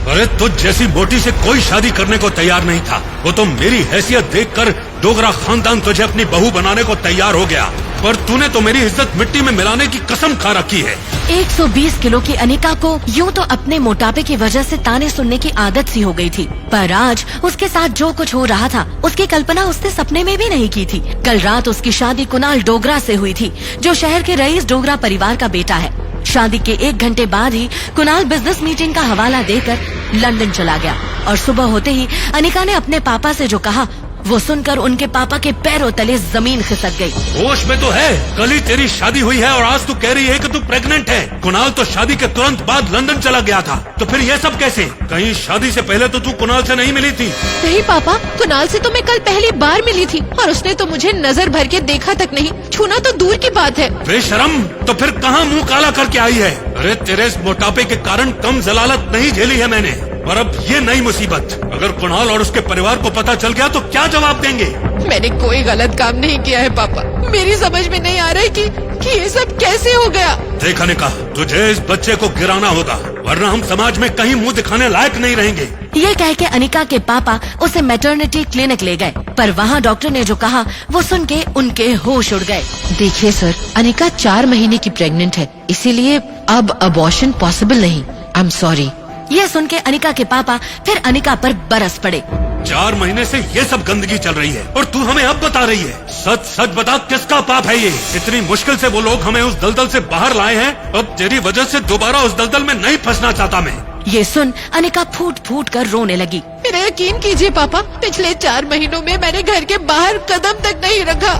अरे तुझ जैसी मोटी से कोई शादी करने को तैयार नहीं था। वो तो मेरी हैसियत देखकर डोगरा खानदान तुझे अपनी बहू बनाने को तैयार हो गया, पर तूने तो मेरी इज्जत मिट्टी में मिलाने की कसम खा रखी है। 120 किलो की अनिका को यूं तो अपने मोटापे की वजह से ताने सुनने की आदत सी हो गई थी, पर आज उसके साथ जो कुछ हो रहा था उसकी कल्पना उसने सपने में भी नहीं की थी। कल रात उसकी शादी कुणाल डोगरा से हुई थी, जो शहर के रईस डोगरा परिवार का बेटा है। शादी के 1 घंटे बाद ही कुणाल बिजनेस मीटिंग का हवाला देकर लंदन चला गया और सुबह होते ही अनिका ने अपने पापा से जो कहा वो सुनकर उनके पापा के पैरों तले जमीन खिसक गई। होश में तो है, कल ही तेरी शादी हुई है और आज तू कह रही है कि तू प्रेग्नेंट है। कुणाल तो शादी के तुरंत बाद लंदन चला गया था, तो फिर ये सब कैसे? कहीं शादी से पहले तो तू कुणाल से नहीं मिली थी? नहीं पापा, कुणाल से तो मैं कल पहली बार मिली थी और उसने तो मुझे नजर भर के देखा तक नहीं, छूना तो दूर की बात है। बेशरम, तो फिर कहाँ मुंह काला करके आई है? अरे तेरे इस मोटापे के कारण कम जलालत नहीं झेली है मैंने, और अब ये नई मुसीबत। अगर कुणाल और उसके परिवार को पता चल गया तो क्या जवाब देंगे? मैंने कोई गलत काम नहीं किया है पापा, मेरी समझ में नहीं आ रहा है कि ये सब कैसे हो गया। देखा ने कहा, तुझे इस बच्चे को गिराना होगा, वरना हम समाज में कहीं मुंह दिखाने लायक नहीं रहेंगे। ये कह के अनिका के पापा उसे मैटरनिटी क्लिनिक ले गए, पर वहाँ डॉक्टर ने जो कहा वो सुन के उनके होश उड़ गए। देखिए सर, अनिका 4 महीने की प्रेग्नेंट है, इसीलिए अब अबॉर्शन पॉसिबल नहीं। I am sorry. ये सुन के अनिका के पापा फिर अनिका पर बरस पड़े। 4 महीने से ये सब गंदगी चल रही है और तू हमें अब बता रही है? सच सच बता, किसका पाप है ये? इतनी मुश्किल से वो लोग हमें उस दलदल से बाहर लाए हैं, अब तेरी वजह से दोबारा उस दलदल में नहीं फंसना चाहता मैं। ये सुन अनिका फूट फूट कर रोने लगी। मेरा यकीन कीजिए पापा, पिछले 4 महीनों में मैंने घर के बाहर कदम तक नहीं रखा।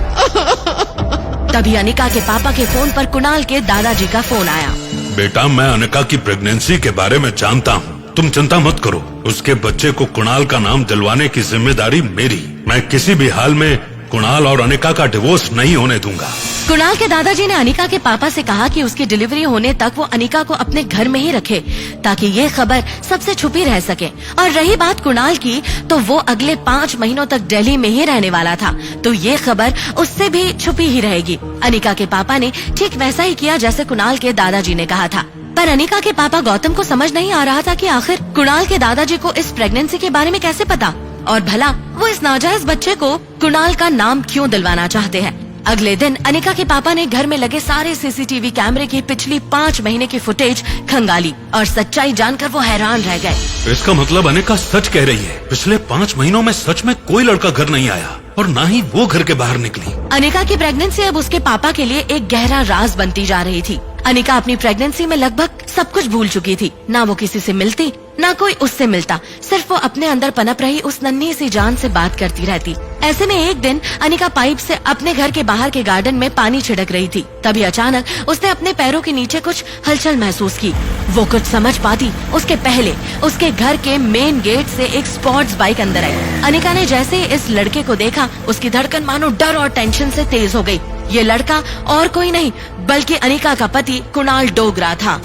तभी अनिका के पापा के फोन पर कुणाल के दादाजी का फोन आया। बेटा, मैं अनिका की प्रेगनेंसी के बारे में जानता हूँ, तुम चिंता मत करो। उसके बच्चे को कुणाल का नाम दिलवाने की जिम्मेदारी मेरी। मैं किसी भी हाल में कुणाल और अनिका का डिवोर्स नहीं होने दूंगा। कुणाल के दादाजी ने अनिका के पापा से कहा कि उसकी डिलीवरी होने तक वो अनिका को अपने घर में ही रखे, ताकि ये खबर सबसे छुपी रह सके। और रही बात कुणाल की, तो वो अगले 5 महीनों तक दिल्ली में ही रहने वाला था, तो ये खबर उससे भी छुपी ही रहेगी। अनिका के पापा ने ठीक वैसा ही किया जैसे कुणाल के दादाजी ने कहा था। पर अनिका के पापा गौतम को समझ नहीं आ रहा था कि आखिर कुणाल के दादाजी को इस प्रेगनेंसी के बारे में कैसे पता, और भला वो इस नाजायज बच्चे को कुणाल का नाम क्यों दिलवाना चाहते हैं। अगले दिन अनिका के पापा ने घर में लगे सारे सीसीटीवी कैमरे की पिछली 5 महीने की फुटेज खंगाली और सच्चाई जानकर वो हैरान रह गए। इसका मतलब अनिका सच कह रही है, पिछले 5 महीनों में सच में कोई लड़का घर नहीं आया और ना ही वो घर के बाहर निकली। अनिका की प्रेगनेंसी अब उसके पापा के लिए एक गहरा राज बनती जा रही थी। अनिका अपनी प्रेगनेंसी में लगभग सब कुछ भूल चुकी थी, ना वो किसी से मिलती ना कोई उससे मिलता, सिर्फ वो अपने अंदर पनप रही उस नन्ही सी जान से बात करती रहती। ऐसे में एक दिन अनिका पाइप से अपने घर के बाहर के गार्डन में पानी छिड़क रही थी, तभी अचानक उसने अपने पैरों के नीचे कुछ हलचल महसूस की। वो कुछ समझ पाती उसके पहले उसके घर के मेन गेट से एक स्पोर्ट्स बाइक अंदर आई। अनिका ने जैसे ही इस लड़के को देखा, उसकी धड़कन मानो डर और टेंशन से तेज हो गई। ये लड़का और कोई नहीं बल्कि अनिका का पति कुणाल डोगरा था।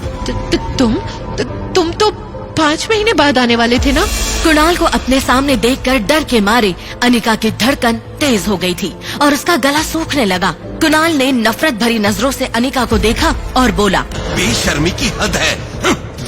तुम तो 5 महीने बाद आने वाले थे ना? कुणाल को अपने सामने देखकर डर के मारे अनिका की धड़कन तेज हो गई थी और उसका गला सूखने लगा। कुणाल ने नफरत भरी नजरों से अनिका को देखा और बोला, बेशर्मी की हद है,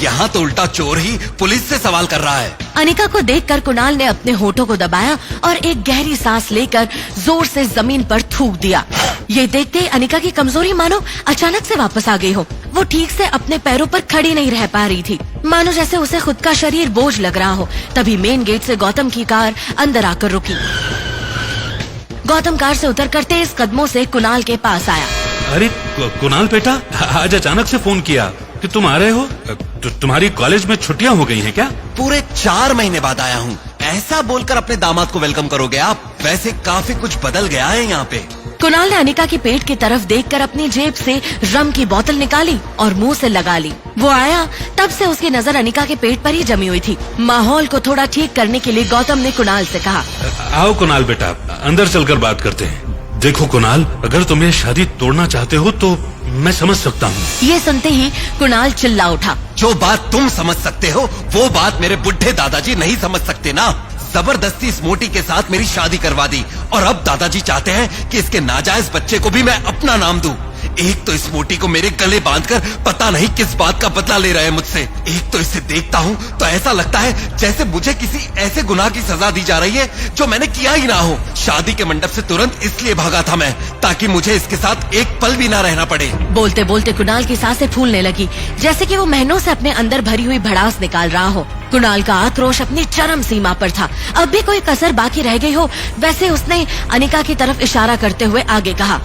यहाँ तो उल्टा चोर ही पुलिस से सवाल कर रहा है। अनिका को देखकर कुणाल ने अपने होठों को दबाया और एक गहरी सांस लेकर जोर से जमीन पर थूक दिया। ये देखते ही अनिका की कमजोरी मानो अचानक से वापस आ गई हो। वो ठीक से अपने पैरों पर खड़ी नहीं रह पा रही थी, मानो जैसे उसे खुद का शरीर बोझ लग रहा हो। तभी मेन गेट से गौतम की कार अंदर आकर रुकी। गौतम कार से उतरकर तेज कदमों से कुणाल के पास आया। अरे कुणाल बेटा, आज अचानक से फोन किया कि तुम आ रहे हो? तुम्हारी कॉलेज में छुट्टियां हो गई हैं क्या? पूरे 4 महीने बाद आया हूँ, ऐसा बोलकर अपने दामाद को वेलकम करोगे आप? वैसे काफी कुछ बदल गया है यहाँ पे। कुणाल ने अनिका की पेट की तरफ देखकर अपनी जेब से रम की बोतल निकाली और मुंह से लगा ली। वो आया तब से उसकी नजर अनिका के पेट पर ही जमी हुई थी। माहौल को थोड़ा ठीक करने के लिए गौतम ने कुणाल से कहा, आओ कुणाल बेटा, अंदर चलकर बात करते हैं। देखो कुणाल, अगर तुम ये शादी तोड़ना चाहते हो तो मैं समझ सकता हूँ। ये सुनते ही कुणाल चिल्ला उठा, जो बात तुम समझ सकते हो वो बात मेरे बुढ़े दादाजी नहीं समझ सकते ना। जबरदस्ती इस मोटी के साथ मेरी शादी करवा दी और अब दादाजी चाहते हैं कि इसके नाजायज बच्चे को भी मैं अपना नाम दूं। एक तो इस मोटी को मेरे गले बांधकर पता नहीं किस बात का बदला ले रहे हैं मुझसे। एक तो इसे देखता हूँ तो ऐसा लगता है जैसे मुझे किसी ऐसे गुनाह की सजा दी जा रही है जो मैंने किया ही ना हो। शादी के मंडप से तुरंत इसलिए भागा था मैं, ताकि मुझे इसके साथ एक पल भी ना रहना पड़े। बोलते बोलते कुणाल की सांसें फूलने लगी, जैसे कि वो महीनों से अपने अंदर भरी हुई भड़ास निकाल रहा हो। कुणाल का आक्रोश अपनी चरम सीमा पर था। अब भी कोई कसर बाकी रह गई हो, वैसे उसने अनिका की तरफ इशारा करते हुए आगे कहा,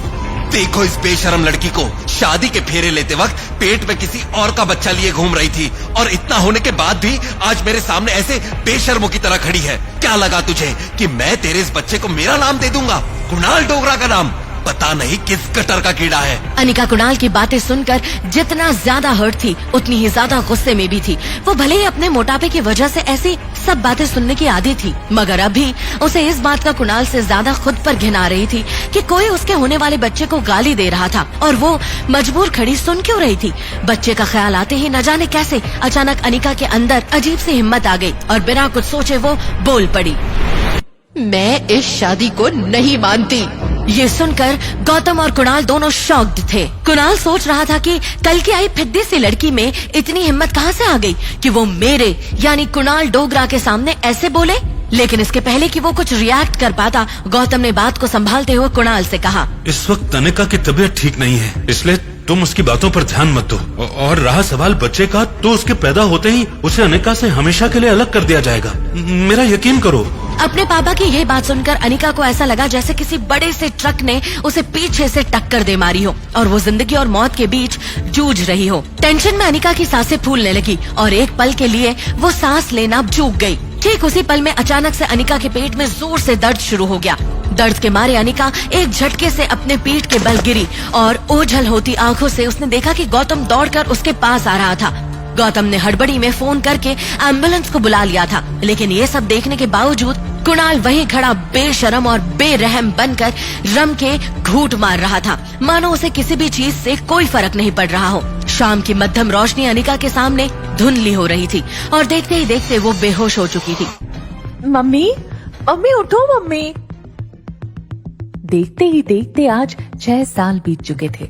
देखो इस बेशरम लड़की को, शादी के फेरे लेते वक्त पेट में किसी और का बच्चा लिए घूम रही थी, और इतना होने के बाद भी आज मेरे सामने ऐसे बेशर्मों की तरह खड़ी है। क्या लगा तुझे कि मैं तेरे इस बच्चे को मेरा नाम दे दूंगा? कुणाल डोगरा का नाम? पता नहीं किस गटर का कीड़ा है। अनिका कुणाल की बातें सुनकर जितना ज्यादा हर्ट थी, उतनी ही ज्यादा गुस्से में भी थी। वो भले ही अपने मोटापे की वजह से ऐसी सब बातें सुनने की आदी थी, मगर अभी उसे इस बात का कुणाल से ज्यादा खुद पर घिन आ रही थी कि कोई उसके होने वाले बच्चे को गाली दे रहा था और वो मजबूर खड़ी सुन क्यों रही थी। बच्चे का ख्याल आते ही न जाने कैसे अचानक अनिका के अंदर अजीब सी हिम्मत आ गई और बिना कुछ सोचे वो बोल पड़ी, मैं इस शादी को नहीं मानती। ये सुनकर गौतम और कुणाल दोनों शॉक्ड थे। कुणाल सोच रहा था कि कल की आई फिद्दी सी लड़की में इतनी हिम्मत कहाँ से आ गई कि वो मेरे यानी कुणाल डोगरा के सामने ऐसे बोले। लेकिन इसके पहले कि वो कुछ रिएक्ट कर पाता, गौतम ने बात को संभालते हुए कुणाल से कहा, इस वक्त अनिका की तबीयत ठीक नहीं है, इसलिए तुम उसकी बातों पर ध्यान मत दो। और रहा सवाल बच्चे का, तो उसके पैदा होते ही उसे अनिका से हमेशा के लिए अलग कर दिया जाएगा, मेरा यकीन करो। अपने पापा की ये बात सुनकर अनिका को ऐसा लगा जैसे किसी बड़े से ट्रक ने उसे पीछे से टक्कर दे मारी हो और वो जिंदगी और मौत के बीच जूझ रही हो। टेंशन में अनिका की सांसें फूलने लगी और एक पल के लिए वो सांस लेना चूक गई। ठीक उसी पल में अचानक से अनिका के पेट में जोर से दर्द शुरू हो गया। दर्द के मारे अनिका एक झटके से अपने पीठ के बल गिरी और ओझल होती आंखों से उसने देखा कि गौतम दौड़कर उसके पास आ रहा था। गौतम ने हड़बड़ी में फोन करके एम्बुलेंस को बुला लिया था, लेकिन ये सब देखने के बावजूद कुणाल वहीं खड़ा बेशरम और बेरहम बनकर रम के घूंट मार रहा था, मानो उसे किसी भी चीज से कोई फर्क नहीं पड़ रहा हो। शाम की मध्यम रोशनी अनिका के सामने धुंधली हो रही थी और देखते ही देखते वो बेहोश हो चुकी थी। मम्मी, मम्मी उठो मम्मी। देखते ही देखते आज 6 साल बीत चुके थे,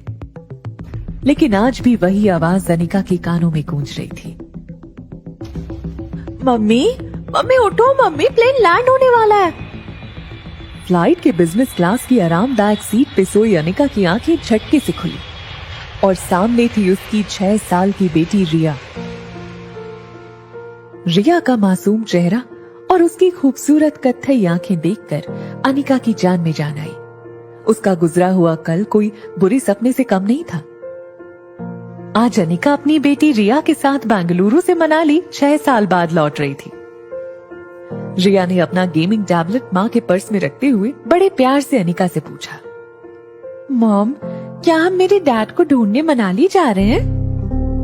लेकिन आज भी वही आवाज अनिका के कानों में गूंज रही थी। मम्मी, मम्मी उठो मम्मी, प्लेन लैंड होने वाला है। फ्लाइट के बिजनेस क्लास की आरामदायक सीट पे सोई अनिका की आंखें झटके से खुली और सामने थी उसकी 6 साल की बेटी रिया। रिया का मासूम चेहरा और उसकी खूबसूरत कत्थई आंखें देखकर अनिका की जान में जान आई। उसका गुजरा हुआ कल कोई बुरे सपने से कम नहीं था। आज अनिका अपनी बेटी रिया के साथ बेंगलुरु से मनाली 6 साल बाद लौट रही थी। रिया ने अपना गेमिंग टैबलेट माँ के पर्स में रखते हुए बड़े प्यार से अनिका से पूछा, मॉम, क्या हम मेरे डैड को ढूंढने मनाली जा रहे हैं?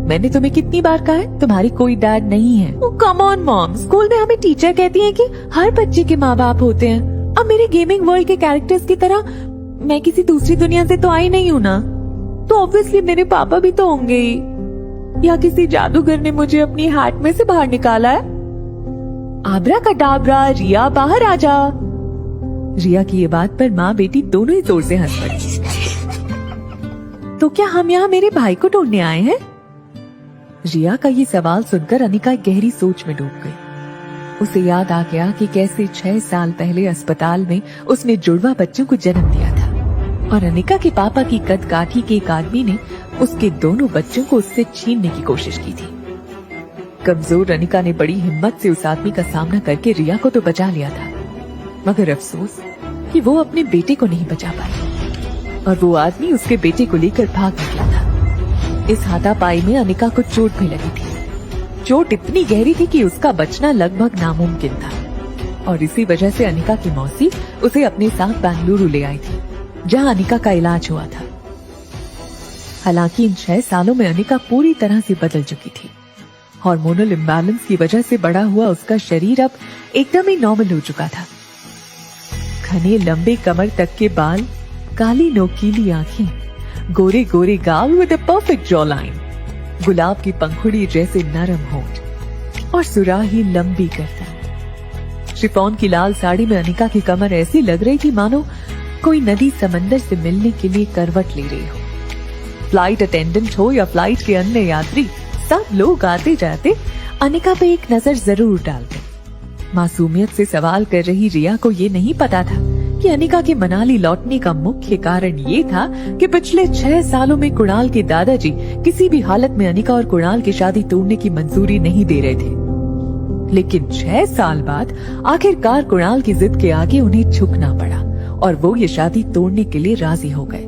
मैंने तुम्हें कितनी बार कहा है तुम्हारी कोई डैड नहीं है। कम ऑन मॉम, स्कूल में हमें टीचर कहती है कि हर बच्चे के माँ बाप होते हैं। अब मेरे गेमिंग वर्ल्ड के कैरेक्टर्स की तरह मैं किसी दूसरी दुनिया से तो आई नहीं हूँ ना, तो ऑब्वियसली मेरे पापा भी तो होंगे ही। या किसी जादूगर ने मुझे अपनी हैट में से बाहर निकाला है। आब्राकडाब्रा, रिया बाहर आ जा। रिया की ये बात पर माँ बेटी दोनों ही जोर से हंस पड़ी। तो क्या हम यहाँ मेरे भाई को ढूंढने आए हैं? रिया का ये सवाल सुनकर अनिका गहरी सोच में डूब गई। उसे याद आ गया कि कैसे 6 साल पहले अस्पताल में उसने जुड़वा बच्चों को जन्म दिया था और अनिका के पापा की कदकाठी के एक आदमी ने उसके दोनों बच्चों को उससे छीनने की कोशिश की थी। कमजोर अनिका ने बड़ी हिम्मत से उस आदमी का सामना करके रिया को तो बचा लिया था, मगर अफसोस कि वो अपने बेटे को नहीं बचा पाई और वो आदमी उसके बेटे को लेकर भाग निकला था। इस हाथापाई में अनिका को चोट भी लगी थी। चोट इतनी गहरी थी कि उसका बचना लगभग नामुमकिन था और इसी वजह से अनिका की मौसी उसे अपने साथ बेंगलुरु ले आई थी, जहां अनिका का इलाज हुआ था। हालांकि इन 6 सालों में अनिका पूरी तरह से बदल चुकी थी। हार्मोनल इम्बैलेंस की वजह से बढ़ा हुआ उसका शरीर अब एकदम ही नॉर्मल हो चुका था। घने लंबे कमर तक के बाल, काली नोकीली आंखें, गोरे गोरे गाल with a perfect jaw line, गुलाब की पंखुड़ी जैसे नरम होंठ और सुराही लंबी गर्दन। शिफॉन की लाल साड़ी में अनिका की कमर ऐसी लग रही थी मानो कोई नदी समंदर से मिलने के लिए करवट ले रही हो। फ्लाइट अटेंडेंट हो या फ्लाइट के अन्य यात्री, सब लोग आते जाते अनिका पे एक नजर जरूर डालते। मासूमियत से सवाल कर रही रिया को ये नहीं पता था कि अनिका के मनाली लौटने का मुख्य कारण ये था कि पिछले 6 सालों में कुणाल के दादाजी किसी भी हालत में अनिका और कुणाल की शादी तोड़ने की मंजूरी नहीं दे रहे थे। लेकिन 6 साल बाद आखिरकार कुणाल की जिद के आगे उन्हें झुकना पड़ा और वो ये शादी तोड़ने के लिए राजी हो गए।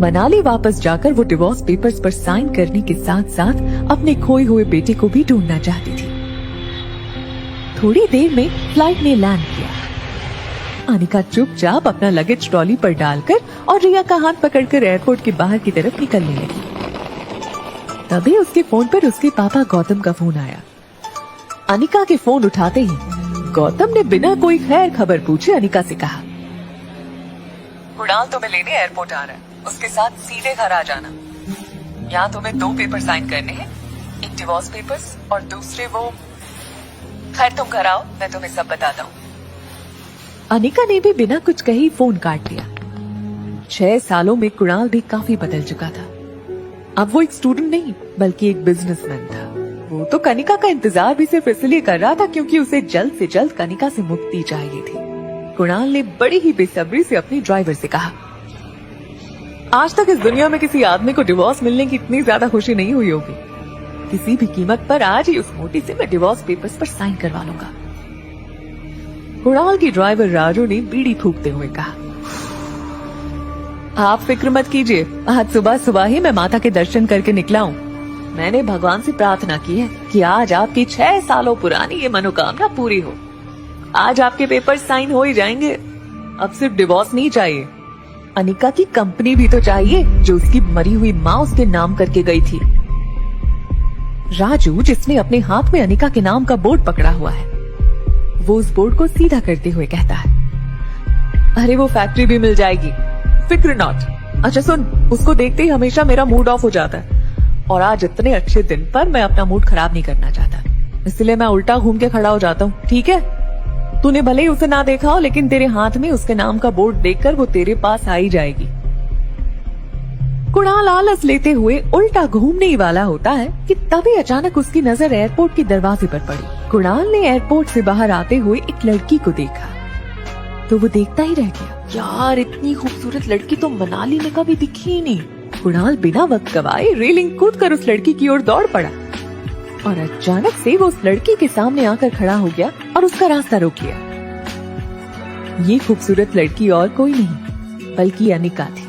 मनाली वापस जाकर वो डिवोर्स पेपर्स पर साइन करने के साथ साथ अपने खोए हुए बेटे को भी ढूंढना चाहती थी। थोड़ी देर में फ्लाइट ने लैंड किया। अनिका चुपचाप अपना लगेज ट्रॉली पर डालकर और रिया का हाथ पकड़कर एयरपोर्ट के बाहर की तरफ निकलने लगी। तभी उसके फोन पर उसके पापा गौतम का फोन आया। अनिका के फोन उठाते ही गौतम ने बिना कोई खैर खबर पूछे अनिका से कहा, कुणाल तुम्हें लेने एयरपोर्ट आ रहा है, उसके साथ सीधे घर आ जाना। यहाँ तुम्हें 2 पेपर साइन करने हैं, एक डिवोर्स पेपर्स और दूसरे वो। खैर तुम घर आओ, मैं तुम्हें सब बताता हूँ। अनिका ने भी बिना कुछ कहे फोन काट दिया। 6 सालों में कुणाल भी काफी बदल चुका था। अब वो एक स्टूडेंट नहीं बल्कि एक बिजनेसमैन था। वो तो कनिका का इंतजार भी सिर्फ इसलिए कर रहा था क्योंकि उसे जल्द से जल्द कनिका से मुक्ति चाहिए थी। कुणाल ने बड़ी ही बेसब्री से अपने ड्राइवर से कहा, आज तक इस दुनिया में किसी आदमी को डिवोर्स मिलने की इतनी ज्यादा खुशी नहीं हुई होगी। किसी भी कीमत पर आज ही उस मोटी से मैं डिवोर्स पेपर्स पर साइन करवा लूंगा। कुणाल की ड्राइवर राजू ने बीड़ी फूंकते हुए कहा, आप फिक्र मत कीजिए, आज सुबह सुबह ही मैं माता के दर्शन करके निकला हूँ। मैंने भगवान से प्रार्थना की है कि आज आपकी 6 सालों पुरानी ये मनोकामना पूरी हो। आज आपके पेपर साइन हो ही जाएंगे। अब सिर्फ डिवोर्स नहीं चाहिए, अनिका की कंपनी भी तो चाहिए जो उसकी मरी हुई माँ उसके नाम करके गई थी। राजू, जिसने अपने हाथ में अनिका के नाम का बोर्ड पकड़ा हुआ है, वो उस बोर्ड को सीधा करते हुए कहता है, अरे वो फैक्ट्री भी मिल जाएगी, फिक्र नॉट। अच्छा सुन, उसको देखते ही हमेशा मेरा मूड ऑफ हो जाता है और आज इतने अच्छे दिन पर मैं अपना मूड खराब नहीं करना चाहता, इसलिए मैं उल्टा घूम के खड़ा हो जाता हूँ, ठीक है? तूने भले ही उसे ना देखा हो लेकिन तेरे हाथ में उसके नाम का बोर्ड देखकर वो तेरे पास आ ही जाएगी। कुणाल आलस लेते हुए उल्टा घूमने ही वाला होता है कि तभी अचानक उसकी नजर एयरपोर्ट के दरवाजे पर पड़ी। कुणाल ने एयरपोर्ट से बाहर आते हुए एक लड़की को देखा तो वो देखता ही रह गया। यार, इतनी खूबसूरत लड़की तो मनाली में कभी दिखी ही नहीं। कुणाल बिना वक्त गवाए रेलिंग कूदकर उस लड़की की ओर दौड़ पड़ा और अचानक से वो उस लड़की के सामने आकर खड़ा हो गया और उसका रास्ता रोक लिया। ये खूबसूरत लड़की और कोई नहीं बल्कि अनिका थी।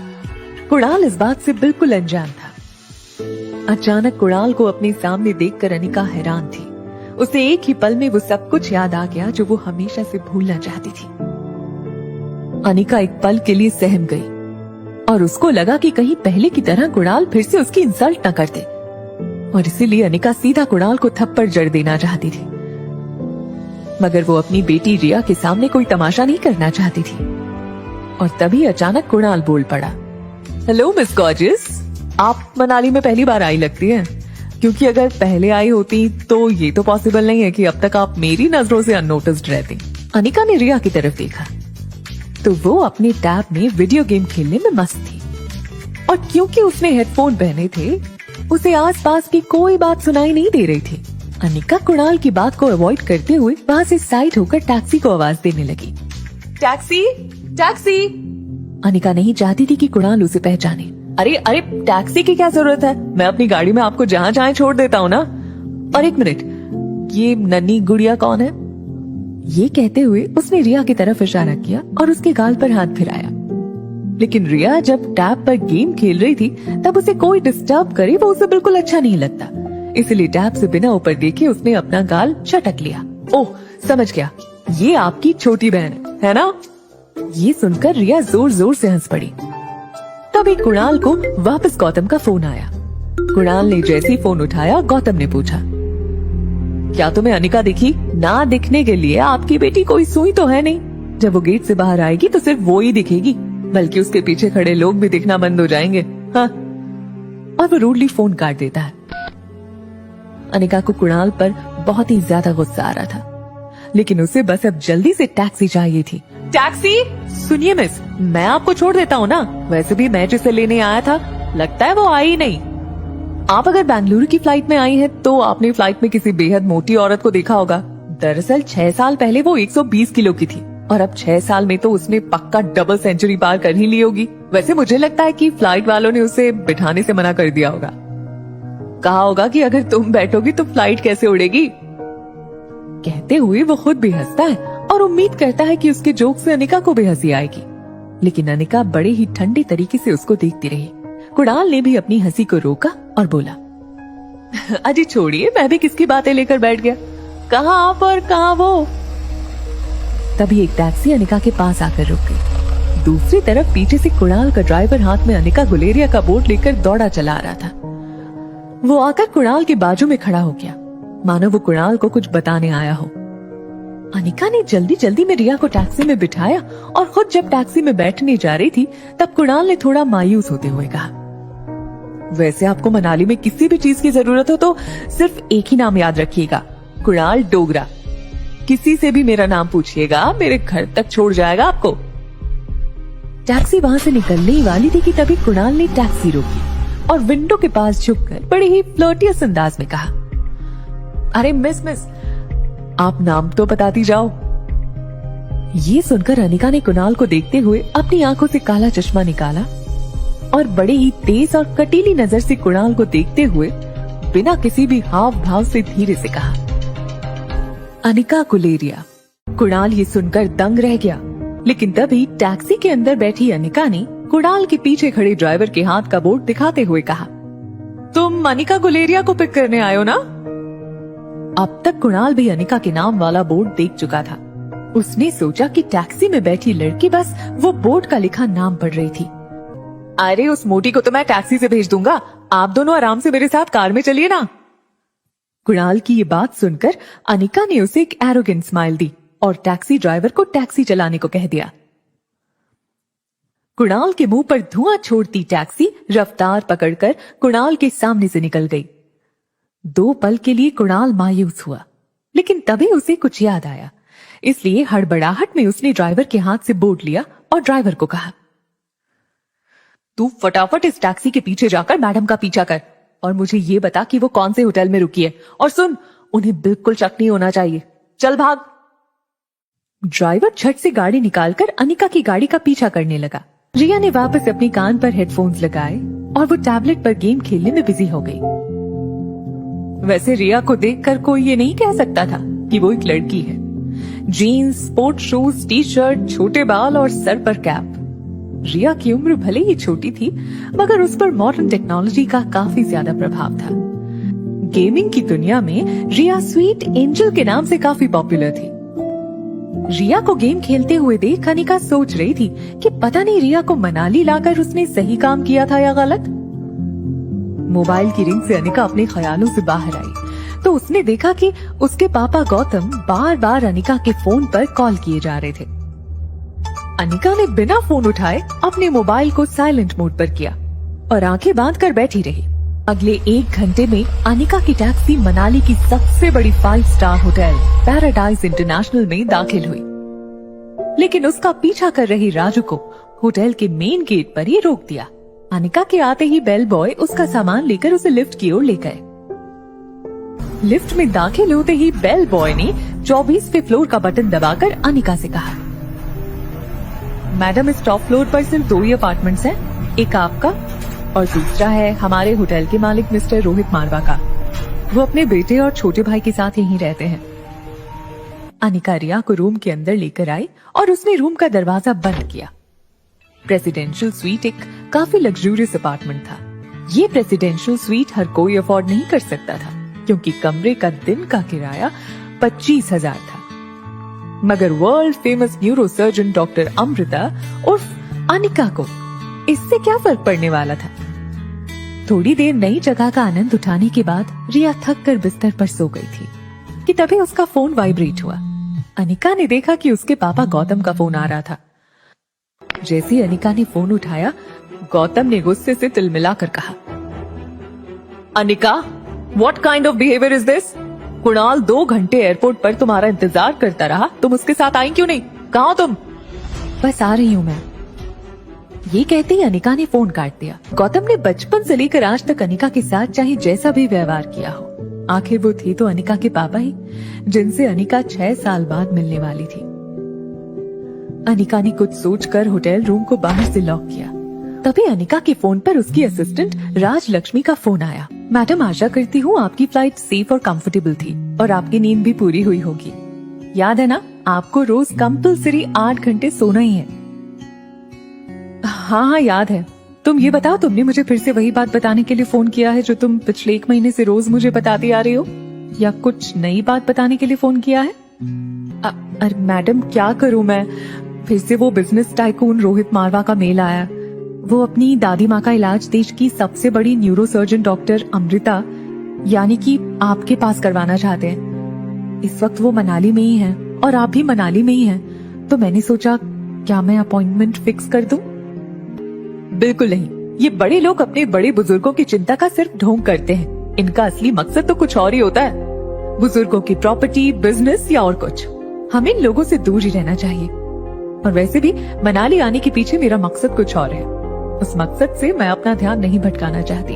कुणाल इस बात से बिल्कुल अनजान था। अचानक कुणाल को अपने सामने देखकर अनिका हैरान थी। उसे एक ही पल में वो सब कुछ याद आ गया जो वो हमेशा से भूलना चाहती थी। अनिका एक पल के लिए सहम गई और उसको लगा कि कहीं पहले की तरह कुणाल फिर से उसकी इंसल्ट न कर दे और इसीलिए अनिका सीधा कुणाल को थप्पड़ जड़ देना चाहती थी। मगर वो अपनी बेटी रिया के सामने कोई तमाशा नहीं करना चाहती थी। और तभी अचानक कुणाल बोल पड़ा, हेलो मिस गॉर्जियस, आप मनाली में पहली बार आई लगती हैं, क्योंकि अगर पहले आई होती तो ये तो पॉसिबल नहीं है कि अब तक आप मेरी नजरों से अननोटिस्ड रहती। अनिका ने रिया की तरफ देखा तो वो अपने टैब में वीडियो गेम खेलने में मस्त थी और क्योंकि उसने हेडफोन पहने थे उसे आसपास की कोई बात सुनाई नहीं दे रही थी। अनिका कुणाल की बात को अवॉइड करते हुए वहाँ से साइड होकर टैक्सी को आवाज देने लगी। Taxi, taxi. अनिका नहीं चाहती थी कि कुणाल उसे पहचाने। अरे अरे, टैक्सी की क्या जरूरत है, मैं अपनी गाड़ी में आपको जहाँ चाहे छोड़ देता हूँ ना। और एक मिनट, ये नन्ही गुड़िया कौन है? ये कहते हुए उसने रिया की तरफ इशारा किया और उसके गाल पर हाथ फिराया। लेकिन रिया जब टैब पर गेम खेल रही थी तब उसे कोई डिस्टर्ब करे वो उसे बिल्कुल अच्छा नहीं लगता, इसलिए टैब से बिना ऊपर देखे उसने अपना गाल चटक लिया। ओह, समझ गया, ये आपकी छोटी बहन है ना? ये सुनकर रिया जोर जोर से हंस पड़ी। तभी कुणाल को वापस गौतम का फोन आया। कुणाल ने जैसे ही फोन उठाया गौतम ने पूछा, क्या तुम्हें अनिका दिखी? ना दिखने के लिए आपकी बेटी कोई सुई तो है नहीं। जब वो गेट से बाहर आएगी तो सिर्फ वो ही दिखेगी, बल्कि उसके पीछे खड़े लोग भी दिखना बंद हो जाएंगे। हाँ। और वो रूडली फोन काट देता है। अनिका को कुणाल पर बहुत ही ज्यादा गुस्सा आ रहा था, लेकिन उसे बस अब जल्दी से टैक्सी चाहिए थी टैक्सी! सुनिए मिस, मैं आपको छोड़ देता हूँ ना। वैसे भी मैं जिसे लेने आया था, लगता है वो आई ही नहीं। आप अगर बेंगलुरु की फ्लाइट में आई हैं, तो आपने फ्लाइट में किसी बेहद मोटी औरत को देखा होगा। दरअसल 6 साल पहले वो 120 किलो की थी और अब 6 साल में तो उसने पक्का डबल सेंचुरी पार कर ही ली होगी। वैसे मुझे लगता है कि फ्लाइट वालों ने उसे बिठाने से मना कर दिया होगा। कहा होगा कि अगर तुम बैठोगी तो फ्लाइट कैसे उड़ेगी। कहते हुए वो खुद भी हंसता है और उम्मीद करता है कि उसके जोक से अनिका को भी हंसी आएगी, लेकिन अनिका बड़े ही ठंडे तरीके से उसको देखती रही। कुणाल ने भी अपनी हंसी को रोका और बोला, अजी छोड़िए, मैं भी किसकी बातें लेकर बैठ गया। कहाँ आप और कहाँ वो। तभी एक टैक्सी अनिका के पास आकर रुक गई। दूसरी तरफ पीछे से कुणाल का ड्राइवर हाथ में अनिका गुलेरिया का बोर्ड लेकर दौड़ा चला आ रहा था। वो आकर कुणाल के बाजू में खड़ा हो गया, मानो वो कुणाल को कुछ बताने आया हो। अनिका ने जल्दी जल्दी में रिया को टैक्सी में बिठाया और खुद जब टैक्सी में बैठने जा रही थी, तब कुणाल ने थोड़ा मायूस होते हुए कहा, वैसे आपको मनाली में किसी भी चीज की जरूरत हो तो सिर्फ एक ही नाम याद रखिएगा, कुणाल डोगरा। किसी से भी मेरा नाम पूछिएगा, मेरे घर तक छोड़ जाएगा आपको। टैक्सी वहां से निकलने ही वाली थी कि तभी कुणाल ने टैक्सी रोकी और विंडो के पास झुककर बड़े ही फ्लर्टियस अंदाज में कहा, अरे मिस, आप नाम तो बताती जाओ। ये सुनकर अनिका ने कुणाल को देखते हुए अपनी आंखों से काला चश्मा निकाला और बड़े ही तेज और कटीली नजर से कुणाल को देखते हुए बिना किसी भी हाव भाव से धीरे से कहा, अनिका गुलेरिया। कुणाल ये सुनकर दंग रह गया, लेकिन तभी टैक्सी के अंदर बैठी अनिका ने कुणाल के पीछे खड़े ड्राइवर के हाथ का बोर्ड दिखाते हुए कहा, तुम अनिका गुलेरिया को पिक करने आए हो ना। अब तक कुणाल भी अनिका के नाम वाला बोर्ड देख चुका था। उसने सोचा कि टैक्सी में बैठी लड़की बस वो बोर्ड का लिखा नाम पढ़ रही थी। अरे उस मोटी को तो मैं टैक्सी से भेज दूंगा, आप दोनों आराम से मेरे साथ कार में चलिए ना। कुणाल की ये बात सुनकर अनिका ने उसे एक एरोगेंट स्माइल दी और टैक्सी ड्राइवर को टैक्सी चलाने को कह दिया। कुणाल के मुंह पर धुआं छोड़ती टैक्सी रफ्तार पकड़कर कुणाल के सामने से निकल गई। 2 पल के लिए कुणाल मायूस हुआ, लेकिन तभी उसे कुछ याद आया, इसलिए हड़बड़ाहट में उसने ड्राइवर के हाथ से बोर्ड लिया और ड्राइवर को कहा, तू फटाफट इस टैक्सी के पीछे जाकर मैडम का पीछा कर और मुझे ये बता कि वो कौन से होटल में रुकी है, और सुन, उन्हें बिल्कुल शक नहीं होना चाहिए। चल भाग। ड्राइवर झट से गाड़ी निकालकर अनिका की गाड़ी का पीछा करने लगा। रिया ने वापस अपनी कान पर हेडफोन्स लगाए और वो टैबलेट पर गेम खेलने में बिजी हो गई। वैसे रिया को देखकर कोई ये नहीं कह सकता था कि वो एक लड़की है। Jeans, sport shoes, T shirt, छोटे बाल और सर पर कैप। रिया की उम्र भले ही छोटी थी, मगर उस पर मॉडर्न टेक्नोलॉजी का काफी ज्यादा प्रभाव था। गेमिंग की दुनिया में रिया स्वीट एंजल के नाम से काफी पॉपुलर थी। रिया को गेम खेलते हुए देख अनिका सोच रही थी कि पता नहीं रिया को मनाली लाकर उसने सही काम किया था या गलत। मोबाइल की रिंग से अनिका अपने ख्यालों से बाहर आई तो उसने देखा कि उसके पापा गौतम बार बार अनिका के फोन पर कॉल किए जा रहे थे। अनिका ने बिना फोन उठाए अपने मोबाइल को साइलेंट मोड पर किया और आंखें बांध कर बैठी रही। अगले 1 घंटे में अनिका की टैक्सी मनाली की सबसे बड़ी 5 स्टार होटल पैराडाइज इंटरनेशनल में दाखिल हुई, लेकिन उसका पीछा कर रही राजू को होटल के मेन गेट पर ही रोक दिया। अनिका के आते ही बेल बॉय उसका सामान लेकर उसे लिफ्ट की ओर ले गए। लिफ्ट में दाखिल होते ही बेल बॉय ने 24वें फ्लोर का बटन दबाकर अनिका से कहा, मैडम इस टॉप फ्लोर पर सिर्फ 2 ही अपार्टमेंट्स हैं, एक आपका और दूसरा है हमारे होटल के मालिक मिस्टर रोहित मारवा का। वो अपने बेटे और छोटे भाई के साथ यहीं रहते हैं। अनिका रिया को रूम के अंदर लेकर आई और उसने रूम का दरवाजा बंद किया। प्रेसिडेंशियल स्वीट एक काफी लग्जूरियस अपार्टमेंट था। ये प्रेसिडेंशियल स्वीट हर कोई अफोर्ड नहीं कर सकता था, क्योंकि कमरे का दिन का किराया 25,000 था। मगर world famous neuro surgeon doctor Amrita उर्फ अनिका को इससे क्या फर्क पड़ने वाला था। थोड़ी देर नई जगह का आनंद उठाने के बाद रिया थक कर बिस्तर पर सो गई थी कि तभी उसका फोन वाइब्रेट हुआ। अनिका ने देखा कि उसके पापा गौतम का फोन आ रहा था। जैसे ही अनिका ने फोन उठाया, गौतम ने गुस्से से तिलमिलाकर कहा, Anika, what kind of behaviour is this? Kunal 2 घंटे एयरपोर्ट पर तुम्हारा इंतजार करता रहा, तुम उसके साथ आई क्यों नहीं? कहाँ हो तुम? बस आ रही हूँ मैं। ये कहते ही अनिका ने फोन काट दिया। गौतम ने बचपन से लेकर आज तक अनिका के साथ चाहे जैसा भी व्यवहार किया हो, आखिर वो थे तो अनिका के पापा ही, जिनसे अनिका 6 साल बाद मिलने वाली थी। अनिका ने कुछ सोचकर होटल रूम को बाहर से लॉक किया। तभी अनिका के फोन पर उसकी असिस्टेंट राजलक्ष्मी का फोन आया। मैडम, आशा करती हूँ आपकी फ्लाइट सेफ और कंफर्टेबल थी और आपकी नींद भी पूरी हुई होगी। याद है ना, आपको रोज कंपल्सरी 8 घंटे सोना ही है। हाँ, याद है। तुम ये बताओ, तुमने मुझे फिर से वही बात बताने के लिए फोन किया है जो तुम पिछले 1 महीने से रोज मुझे बताती आ रही हो, या कुछ नई बात बताने के लिए फोन किया है? अरे मैडम, क्या करूं मैं? फिर से वो बिजनेस टाइकून रोहित मारवा का मेल आया। वो अपनी दादी माँ का इलाज देश की सबसे बड़ी न्यूरोसर्जन डॉक्टर अमृता यानी कि आपके पास करवाना चाहते हैं। इस वक्त वो मनाली में ही हैं और आप भी मनाली में ही हैं, तो मैंने सोचा क्या मैं अपॉइंटमेंट फिक्स कर दूं? बिल्कुल नहीं, ये बड़े लोग अपने बड़े बुजुर्गों की चिंता का सिर्फ ढोंग करते हैं। इनका असली मकसद तो कुछ और ही होता है, बुजुर्गों की प्रॉपर्टी, बिजनेस या और कुछ। हमें इन लोगों से दूर ही रहना चाहिए। और वैसे भी मनाली आने के पीछे मेरा मकसद कुछ और है। उस मकसद से मैं अपना ध्यान नहीं भटकाना चाहती।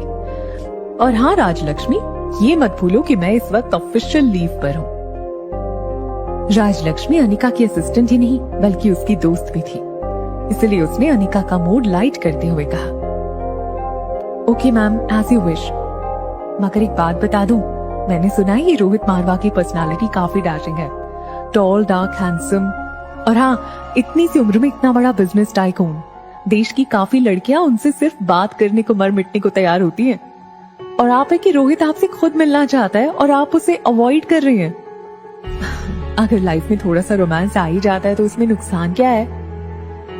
और हाँ राजलक्ष्मी, ये मत भूलो कि मैं इस वक्त ऑफिशियल लीव पर हूँ। राजलक्ष्मी अनिका की असिस्टेंट ही नहीं बल्कि उसकी दोस्त भी थी, इसलिए उसने अनिका का मूड लाइट करते हुए कहा, okay ma'am, as you wish. मगर एक बात बता दूं, मैंने सुना है ये रोहित मारवा की पर्सनालिटी काफी डैशिंग है, टॉल, डार्क, हैंडसम, और हाँ, इतनी सी उम्र में इतना बड़ा बिजनेस टाइकून। देश की काफी लड़कियां उनसे सिर्फ बात करने को मर मिटने को तैयार होती हैं। और आप है कि रोहित आपसे खुद मिलना चाहता है और आप उसे अवॉइड कर रही हैं। अगर लाइफ में थोड़ा सा रोमांस आ ही जाता है तो उसमें नुकसान क्या है?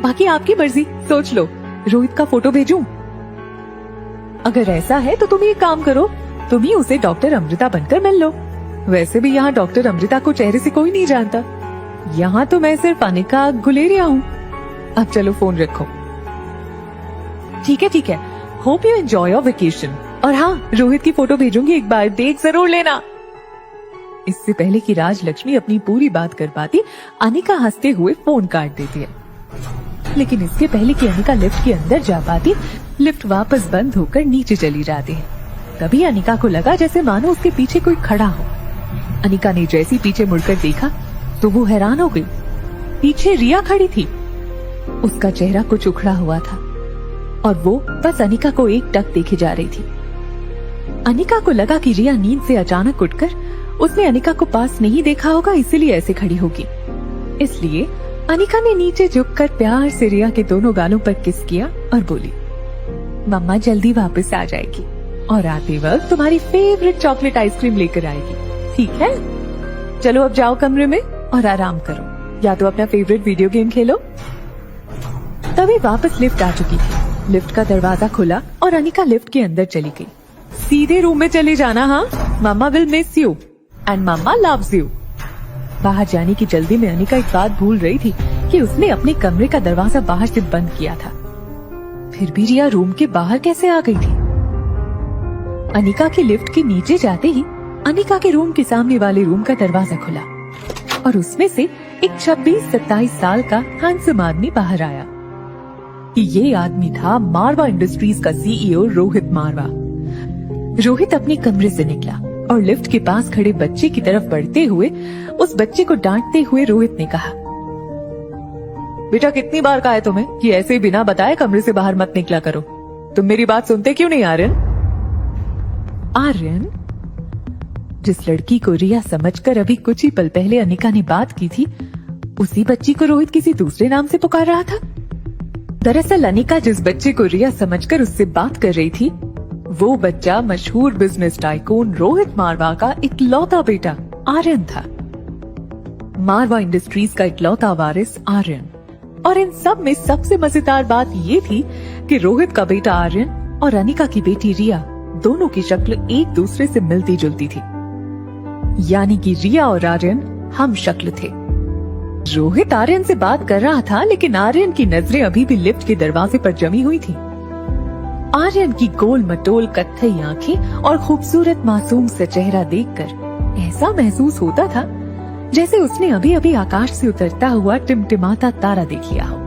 बाकी आपकी मर्जी, सोच लो। रोहित का फोटो भेजूं? अगर ऐसा है तो तुम ये काम करो, तुम ही उसे डॉक्टर अमृता बनकर मिल लो। वैसे भी यहाँ डॉक्टर अमृता को चेहरे से कोई नहीं जानता। यहाँ तो मैं सिर्फ अनिका गुलेरिया हूँ। अब चलो फोन रखो। ठीक है, hope you enjoy your vacation. और हाँ, रोहित की फोटो भेजूंगी, एक बार देख जरूर लेना। इससे पहले कि राजलक्ष्मी अपनी पूरी बात कर पाती, अनिका हंसते हुए फोन काट देती है। लेकिन इसके पहले कि अनिका लिफ्ट के अंदर जा पाती, लिफ्ट वापस बंद होकर नीचे चली जाती है। तभी अनिका को लगा जैसे मानो उसके पीछे कोई खड़ा हो। अनिका ने जैसी पीछे मुड़कर देखा तो वो हैरान हो गई। पीछे रिया खड़ी थी। उसका चेहरा कुछ उखड़ा हुआ था और वो बस अनिका को एकटक देखे जा रही थी। अनिका को लगा कि रिया नींद से अचानक उठकर उसने अनिका को पास नहीं देखा होगा, इसीलिए ऐसे खड़ी होगी। इसलिए अनिका ने नीचे झुककर प्यार से रिया के दोनों गालों पर किस किया और बोली, मम्मा जल्दी वापस आ जाएगी और आते वक्त तुम्हारी फेवरेट चॉकलेट आइसक्रीम लेकर आएगी, ठीक है? चलो अब जाओ कमरे में और आराम करो, या तो अपना फेवरेट वीडियो गेम खेलो। तभी वापस लिफ्ट आ चुकी थी। लिफ्ट का दरवाजा खुला और अनिका लिफ्ट के अंदर चली गई। सीधे रूम में चले जाना, हाँ? Mama will miss you and mama loves you. बाहर जाने की जल्दी में अनिका एक बात भूल रही थी कि उसने अपने कमरे का दरवाजा बाहर से बंद किया था। फिर भी रिया रूम के बाहर कैसे आ गई थी? अनिका के लिफ्ट के नीचे जाते ही अनिका के रूम के सामने वाले रूम का दरवाजा खुला और उसमें से एक 26-27 साल का हैंडसम आदमी बाहर आया। ये आदमी था मारवा इंडस्ट्रीज का सीईओ रोहित मारवा। रोहित अपने कमरे से निकला और लिफ्ट के पास खड़े बच्चे की तरफ बढ़ते हुए उस बच्चे को डांटते हुए रोहित ने कहा, बेटा कितनी बार कहा है तुम्हें कि ऐसे बिना बताए कमरे से बाहर मत निकला करो? तुम मेरी बात सुनते क्यों नहीं? आर्यन, जिस लड़की को रिया समझकर अभी कुछ ही पल पहले अनिका ने बात की थी, उसी बच्ची को रोहित किसी दूसरे नाम से पुकार रहा था। दरअसल अनिका जिस बच्चे को रिया समझकर उससे बात कर रही थी, वो बच्चा मशहूर बिजनेस टाइकून रोहित मारवा का इकलौता बेटा आर्यन था। मारवा इंडस्ट्रीज का इकलौता वारिस आर्यन। और इन सब में सबसे मजेदार बात ये थी कि रोहित का बेटा आर्यन और अनिका की बेटी रिया दोनों की शक्ल एक दूसरे से मिलती जुलती थी। यानी कि रिया और आर्यन हम शक्ल थे। रोहित आर्यन से बात कर रहा था, लेकिन आर्यन की नजरें अभी भी लिफ्ट के दरवाजे पर जमी हुई थी। आर्यन की गोल मटोल कत्थई आंखें और खूबसूरत मासूम सा चेहरा देखकर ऐसा महसूस होता था जैसे उसने अभी अभी आकाश से उतरता हुआ टिमटिमाता तारा देख लिया हो।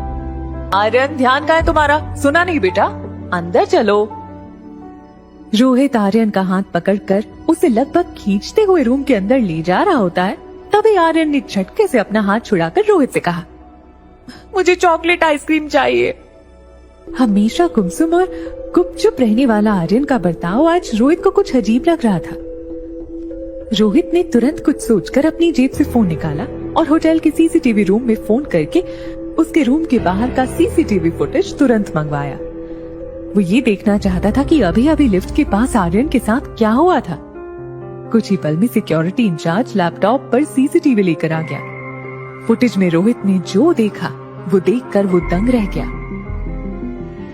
आर्यन, ध्यान कहाँ है तुम्हारा? सुना नहीं बेटा, अंदर चलो। रोहित आर्यन का हाथ पकड़कर उसे लगभग खींचते हुए रूम के अंदर ले जा रहा होता है। तभी आर्यन ने झटके से अपना हाथ छुड़ाकर रोहित से कहा, मुझे चॉकलेट आइसक्रीम चाहिए। हमेशा गुमसुम और गुपचुप रहने वाला आर्यन का बर्ताव आज रोहित को कुछ अजीब लग रहा था। रोहित ने तुरंत कुछ सोचकर अपनी जेब से फोन निकाला और होटल के सीसीटीवी रूम में फोन करके उसके रूम के बाहर का सीसीटीवी फुटेज तुरंत मंगवाया। वो ये देखना चाहता था कि अभी अभी लिफ्ट के पास आर्यन के साथ क्या हुआ था। कुछ ही पल में सिक्योरिटी इंचार्ज लैपटॉप पर सीसीटीवी लेकर आ गया। फुटेज में रोहित ने जो देखा वो देखकर वो दंग रह गया।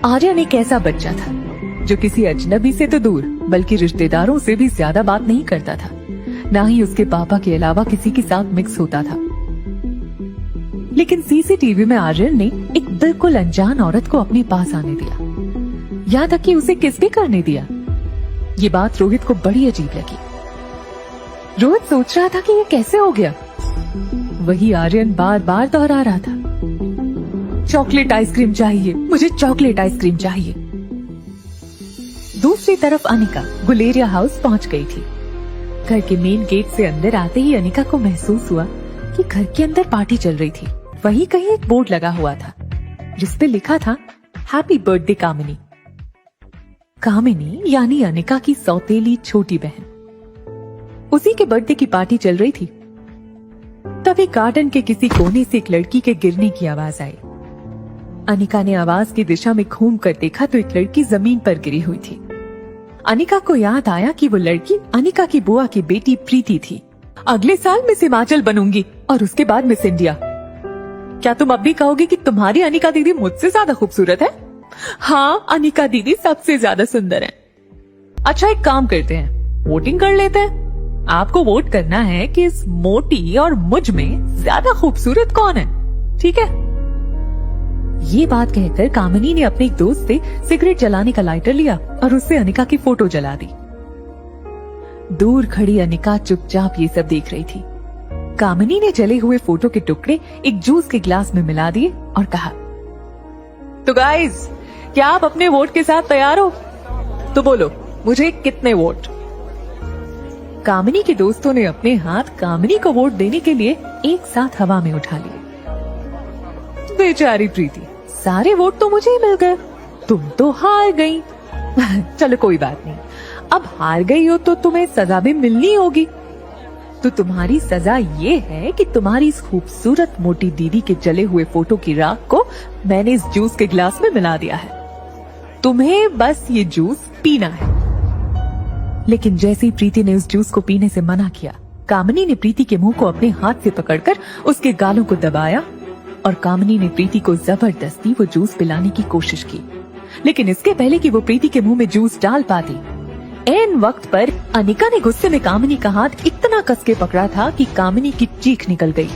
आर्यन एक ऐसा बच्चा था जो किसी अजनबी से तो दूर बल्कि रिश्तेदारों से भी ज्यादा बात नहीं करता था, ना ही उसके पापा के अलावा किसी के साथ मिक्स होता था। लेकिन सीसीटीवी में आर्यन ने एक बिल्कुल अनजान औरत को अपने पास आने दिया, यहाँ तक कि उसे किस भी करने दिया। ये बात रोहित को बड़ी अजीब लगी। रोहित सोच रहा था कि ये कैसे हो गया। वही आर्यन बार बार दोहरा रहा था, चॉकलेट आइसक्रीम चाहिए, मुझे चॉकलेट आइसक्रीम चाहिए। दूसरी तरफ अनिका गुलेरिया हाउस पहुंच गई थी। घर के मेन गेट से अंदर आते ही अनिका को महसूस हुआ कि घर के अंदर पार्टी चल रही थी। वहीं कहीं एक बोर्ड लगा हुआ था जिसपे लिखा था, हैप्पी बर्थडे कामिनी। कामिनी यानी अनिका की सौतेली छोटी बहन। उसी के बर्थडे की पार्टी चल रही थी। तभी गार्डन के किसी कोने से एक लड़की के गिरने की आवाज आई। अनिका ने आवाज की दिशा में घूम कर देखा तो एक लड़की जमीन पर गिरी हुई थी। अनिका को याद आया कि वो लड़की अनिका की बुआ की बेटी प्रीति थी। अगले साल मिस हिमाचल बनूंगी और उसके बाद मिस इंडिया। क्या तुम अब भी कहोगे कि तुम्हारी अनिका दीदी मुझसे ज्यादा खूबसूरत है? हाँ, अनिका दीदी सबसे ज्यादा सुंदर है। अच्छा, एक काम करते हैं, वोटिंग कर लेते हैं। आपको वोट करना है कि इस मोटी और मुझ में ज्यादा खूबसूरत कौन है, ठीक है? ये बात कहकर कामिनी ने अपने एक दोस्त से सिगरेट जलाने का लाइटर लिया और उससे अनिका की फोटो जला दी। दूर खड़ी अनिका चुपचाप ये सब देख रही थी। कामिनी ने जले हुए फोटो के टुकड़े एक जूस के ग्लास में मिला दिए और कहा, तो गाइस, क्या आप अपने वोट के साथ तैयार हो? तो बोलो, मुझे कितने वोट? कामिनी के दोस्तों ने अपने हाथ कामिनी को वोट देने के लिए एक साथ हवा में उठा लिए। बेचारी प्रीति, सारे वोट तो मुझे ही मिल गए, तुम तो हार गई। चलो कोई बात नहीं, अब हार गई हो तो तुम्हें सजा भी मिलनी होगी। तो तुम्हारी सजा ये है कि तुम्हारी इस खूबसूरत मोटी दीदी के जले हुए फोटो की राख को मैंने इस जूस के गिलास में मिला दिया है। तुम्हें बस ये जूस पीना है। लेकिन जैसे ही प्रीति ने उस जूस को पीने से मना किया, कामिनी ने प्रीति के मुंह को अपने हाथ से पकड़कर उसके गालों को दबाया और कामिनी ने प्रीति को जबरदस्ती वो जूस पिलाने की कोशिश की। लेकिन इसके पहले कि वो प्रीति के मुंह में जूस डाल पाती, ऐन वक्त पर अनिका ने गुस्से में कामिनी का हाथ इतना कस के पकड़ा था कि कामिनी की चीख निकल गई।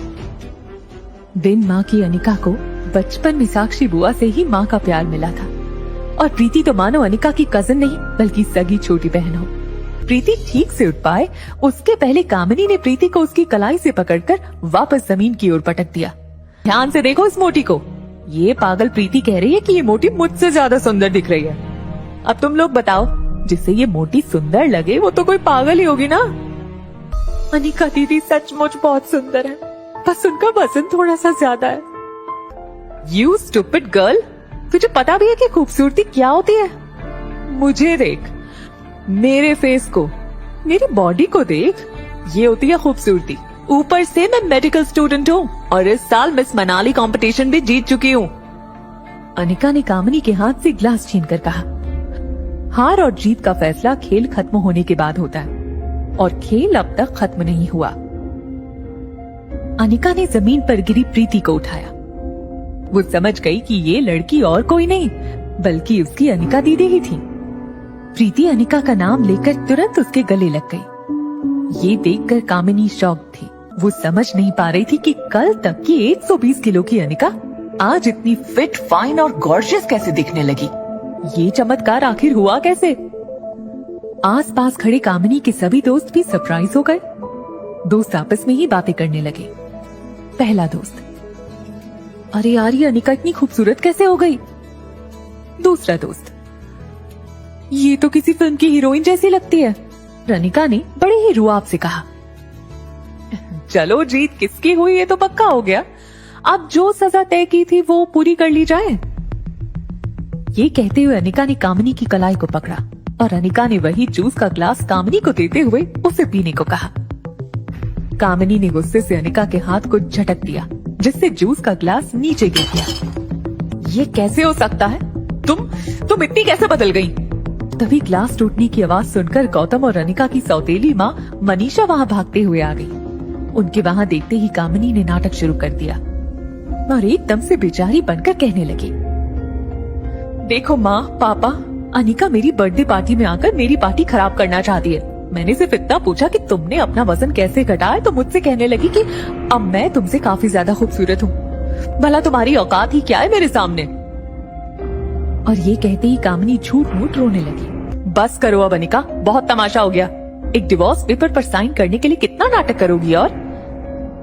बिन माँ की अनिका को बचपन में साक्षी बुआ से ही माँ का प्यार मिला था और प्रीति तो मानो अनिका की कजन नहीं बल्कि सगी छोटी बहन हो। प्रीति ठीक से उठ पाए उसके पहले कामिनी ने प्रीति को उसकी कलाई से पकड़कर वापस जमीन की ओर पटक दिया। ध्यान से देखो इस मोटी को, ये पागल प्रीति कह रही है कि ये मोटी मुझसे ज्यादा सुंदर दिख रही है। अब तुम लोग बताओ, जिससे ये मोटी सुंदर लगे वो तो कोई पागल ही होगी ना। अनिका दीदी सचमुच बहुत सुंदर है, बस उनका वजन थोड़ा सा ज्यादा है। यू स्टूपिड गर्ल, तुझे पता भी है कि खूबसूरती क्या होती है? मुझे देख, मेरे फेस को, मेरी बॉडी को देख, ये होती है खूबसूरती। ऊपर से मैं मेडिकल स्टूडेंट हूँ और इस साल मिस मनाली कंपटीशन भी जीत चुकी हूँ। अनिका ने कामिनी के हाथ से ग्लास छीनकर कहा, हार और जीत का फैसला खेल खत्म होने के बाद होता है और खेल अब तक खत्म नहीं हुआ। अनिका ने जमीन पर गिरी प्रीति को उठाया। वो समझ गई कि ये लड़की और कोई नहीं बल्कि उसकी अनिका दीदी ही थी। प्रीति अनिका का नाम लेकर तुरंत उसके गले लग गई। ये देखकर कामिनी शॉक थी। वो समझ नहीं पा रही थी कि कल तक की 120 किलो की अनिका आज इतनी फिट, फाइन और गॉर्जियस कैसे दिखने लगी। ये चमत्कार आखिर हुआ कैसे? आसपास खड़े कामिनी के सभी दोस्त भी सरप्राइज हो गए। दोस्त आपस में ही बातें करने लगे। पहला दोस्त, अरे यार, ये अनिका इतनी खूबसूरत कैसे हो गई? दूसरा दोस्त, ये तो किसी फिल्म की हीरोइन जैसी लगती है, अनिका ने बड़े ही रुआब से कहा। चलो, जीत किसकी हुई ये तो पक्का हो गया। अब जो सजा तय की थी वो पूरी कर ली जाए। ये कहते हुए अनिका ने कामिनी की कलाई को पकड़ा और अनिका ने वही जूस का ग्लास कामिनी को देते हुए उसे पीने को कहा। कामिनी ने गुस्से से अनिका के हाथ को झटक दिया, जिससे जूस का ग्लास नीचे गिर गया। ये कैसे हो सकता है? तुम इतनी कैसे बदल गई? तभी ग्लास टूटने की आवाज सुनकर गौतम और अनिका की सौतेली माँ मनीषा वहाँ भागते हुए आ गई। उनके वहाँ देखते ही कामिनी ने नाटक शुरू कर दिया और एकदम से बेचारी बनकर कहने लगी, देखो माँ, पापा, अनिका मेरी बर्थडे पार्टी में आकर मेरी पार्टी खराब करना चाहती है। मैंने सिर्फ इतना पूछा कि तुमने अपना वजन कैसे घटाया, तो मुझसे कहने लगी कि अब मैं तुमसे काफी ज्यादा खूबसूरत हूँ। भला तुम्हारी औकात ही क्या है मेरे सामने? और ये कहते ही कामिनी झूठ मूठ रोने लगी। बस करो अब अनिका, बहुत तमाशा हो गया। एक डिवोर्स पेपर पर साइन करने के लिए कितना नाटक करोगी? और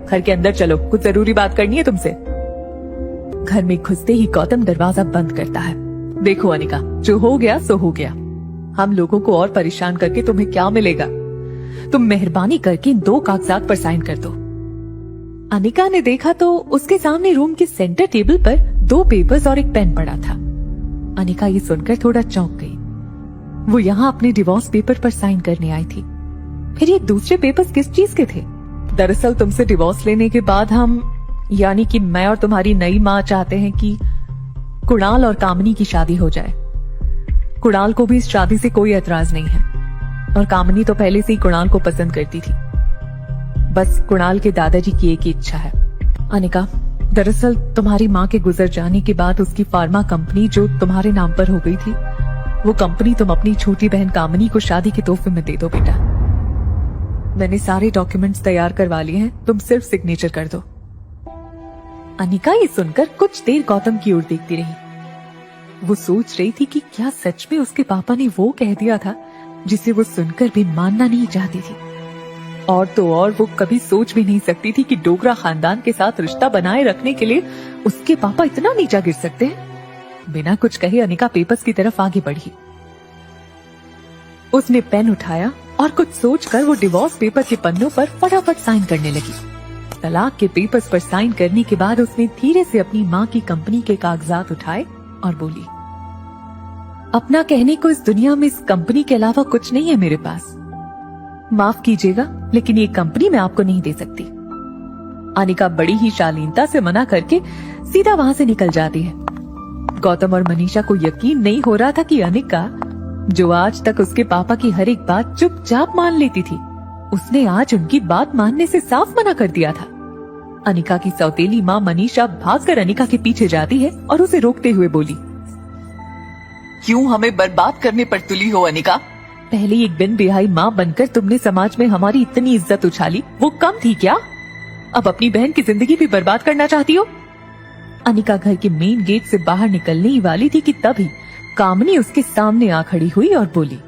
घर के अंदर चलो, कुछ जरूरी बात करनी है तुमसे। घर में घुसते ही गौतम दरवाजा बंद करता है। देखो अनिका, जो हो गया सो हो गया। हम लोगों को और परेशान करके तुम्हें क्या मिलेगा? तुम मेहरबानी करके इन 2 कागजात पर साइन कर दो। अनिका ने देखा तो उसके सामने रूम के सेंटर टेबल पर 2 पेपर्स और एक पेन पड़ा था। अनिका ये सुनकर थोड़ा चौंक गई। वो यहाँ अपने डिवोर्स पेपर पर साइन करने आई थी। फिर ये दूसरे पेपर्स किस चीज के थे? दरअसल तुमसे डिवोर्स लेने के बाद हम, यानी कि मैं और तुम्हारी नई माँ चाहते हैं कि कुणाल और कामिनी की शादी हो जाए। कुणाल को भी इस शादी से कोई एतराज नहीं है और कामिनी तो पहले से ही कुणाल को पसंद करती थी। बस कुणाल के दादाजी की एक ही इच्छा है। अनिका, दरअसल तुम्हारी माँ के गुजर जाने के बाद उसकी फार्मा कंपनी जो तुम्हारे नाम पर हो गई थी, वो कंपनी तुम अपनी छोटी बहन कामिनी को शादी के तोहफे में दे दो बेटा। मैंने सारे डॉक्यूमेंट्स तैयार करवा लिए हैं, तुम सिर्फ सिग्नेचर कर दो। अनिका ये सुनकर कुछ देर गौतम की ओर देखती रही। वो सोच रही थी कि क्या सच में उसके पापा ने वो कह दिया था जिसे वो सुनकर भी मानना नहीं चाहती थी। और तो और वो कभी सोच भी नहीं सकती थी कि डोगरा खानदान के साथ रिश्ता बनाए रखने के लिए उसके पापा इतना नीचा गिर सकते हैं। बिना कुछ कहे अनिका पेपर्स की तरफ आगे बढ़ी। उसने पेन उठाया और कुछ सोचकर वो डिवोर्स पेपर के पन्नों पर फटाफट साइन करने लगी। तलाक के पेपर्स पर साइन करने के बाद उसने धीरे से अपनी माँ की कंपनी के कागजात उठाए और बोली, अपना कहने को इस दुनिया में इस कंपनी के अलावा कुछ नहीं है मेरे पास। माफ कीजिएगा, लेकिन ये कंपनी मैं आपको नहीं दे सकती। अनिका बड़ी ही शालीनता से मना करके सीधा वहाँ से निकल जाती है। गौतम और मनीषा को यकीन नहीं हो रहा था कि अनिका, जो आज तक उसके पापा की हर एक बात चुपचाप मान लेती थी, उसने आज उनकी बात मानने से साफ मना कर दिया था। अनिका की सौतेली माँ मनीषा भागकर अनिका के पीछे जाती है और उसे रोकते हुए बोली, क्यों हमें बर्बाद करने पर तुली हो अनिका? पहले एक बिन बिहाई माँ बनकर तुमने समाज में हमारी इतनी इज्जत उछाली, वो कम थी क्या? अब अपनी बहन की जिंदगी भी बर्बाद करना चाहती हो? अनिका घर के मेन गेट से बाहर निकलने ही वाली थी कि तभी कामिनी उसके सामने आ खड़ी हुई और बोली,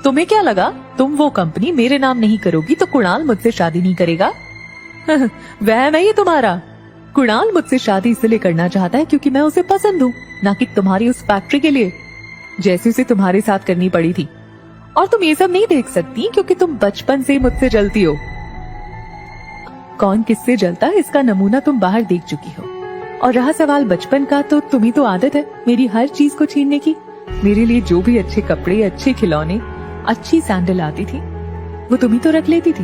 तुम्हें क्या लगा तुम वो कंपनी मेरे नाम नहीं करोगी तो कुणाल मुझसे शादी नहीं करेगा? वहम है ये तुम्हारा। कुणाल मुझसे शादी इसलिए करना चाहता है क्योंकि मैं उसे पसंद हूँ, ना कि तुम्हारी उस फैक्ट्री के लिए, जैसी उसे तुम्हारे साथ करनी पड़ी थी। और तुम ये सब नहीं देख सकती क्योंकि तुम बचपन से मुझसे जलती हो। कौन किससे जलता है इसका नमूना तुम बाहर देख चुकी हो। और रहा सवाल बचपन का, तो तुम्हें तो आदत है मेरी हर चीज को छीनने की। मेरे लिए जो भी अच्छे कपड़े, अच्छे खिलौने, अच्छी सैंडल आती थी, वो तुम ही तो रख लेती थी।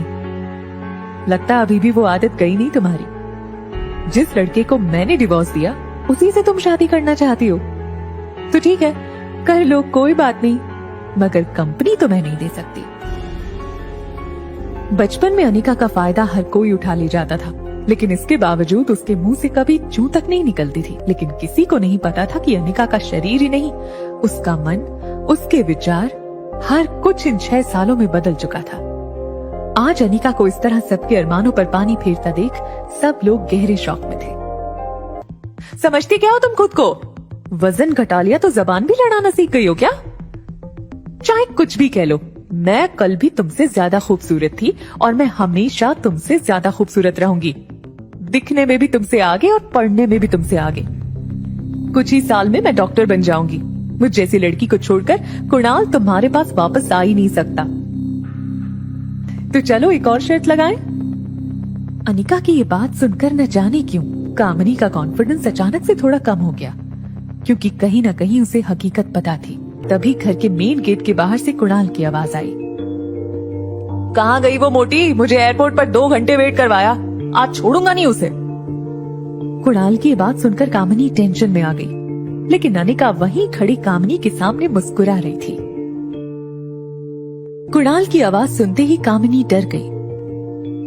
लगता अभी भी वो आदत गई नहीं तुम्हारी। जिस लड़के को मैंने डिवोर्स दिया उसी से तुम शादी करना चाहती हो। तो ठीक है, कर लो, कोई बात नहीं, मगर कंपनी तो मैं नहीं दे सकती। बचपन में अनिका का फायदा हर कोई उठा ले जाता था, लेकिन इसके बावजूद उसके मुंह से कभी चूं तक नहीं निकलती थी। लेकिन किसी को नहीं पता था कि अनिका का शरीर ही नहीं, उसका मन, उसके विचार, हर कुछ इन 6 सालों में बदल चुका था। आज अनिका को इस तरह सबके अरमानों पर पानी फेरता देख सब लोग गहरे शौक में थे। समझती क्या हो तुम खुद को? वजन घटा लिया तो जबान भी लड़ाना सीख गई हो क्या? चाहे कुछ भी कह लो, मैं कल भी तुमसे ज्यादा खूबसूरत थी और मैं हमेशा तुमसे ज्यादा खूबसूरत रहूंगी। दिखने में भी तुमसे आगे और पढ़ने में भी तुमसे आगे। कुछ ही साल में मैं डॉक्टर बन जाऊंगी। मुझ जैसी लड़की को छोड़कर कुणाल तुम्हारे पास वापस आ ही नहीं सकता। तो चलो एक और शर्त लगाएं। अनिका की ये बात सुनकर न जाने क्यों कामिनी का कॉन्फिडेंस अचानक से थोड़ा कम हो गया, क्योंकि कहीं न कहीं उसे हकीकत पता थी। तभी घर के मेन गेट के बाहर से कुणाल की आवाज आई। कहाँ गई वो मोटी? मुझे एयरपोर्ट पर 2 घंटे वेट करवाया, आज छोड़ूंगा नहीं उसे। कुणाल की बात सुनकर कामिनी टेंशन में आ गई, लेकिन अनिका वहीं खड़ी कामिनी के सामने मुस्कुरा रही थी। कुणाल की आवाज सुनते ही कामिनी डर गई।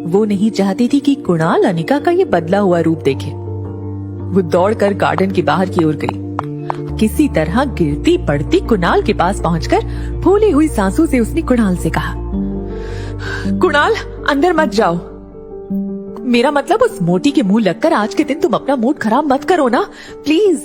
वो नहीं चाहती थी कि कुणाल अनिका का ये बदला हुआ रूप देखे। वो दौड़कर गार्डन के बाहर की ओर गई। किसी तरह गिरती पड़ती कुणाल के पास पहुंचकर फूली हुई सांसों से उसने कुणाल से कहा, कुणाल अंदर मत जाओ। मेरा मतलब उस मोटी के मुंह लगकर आज के दिन तुम अपना मूड खराब मत करो ना, प्लीज।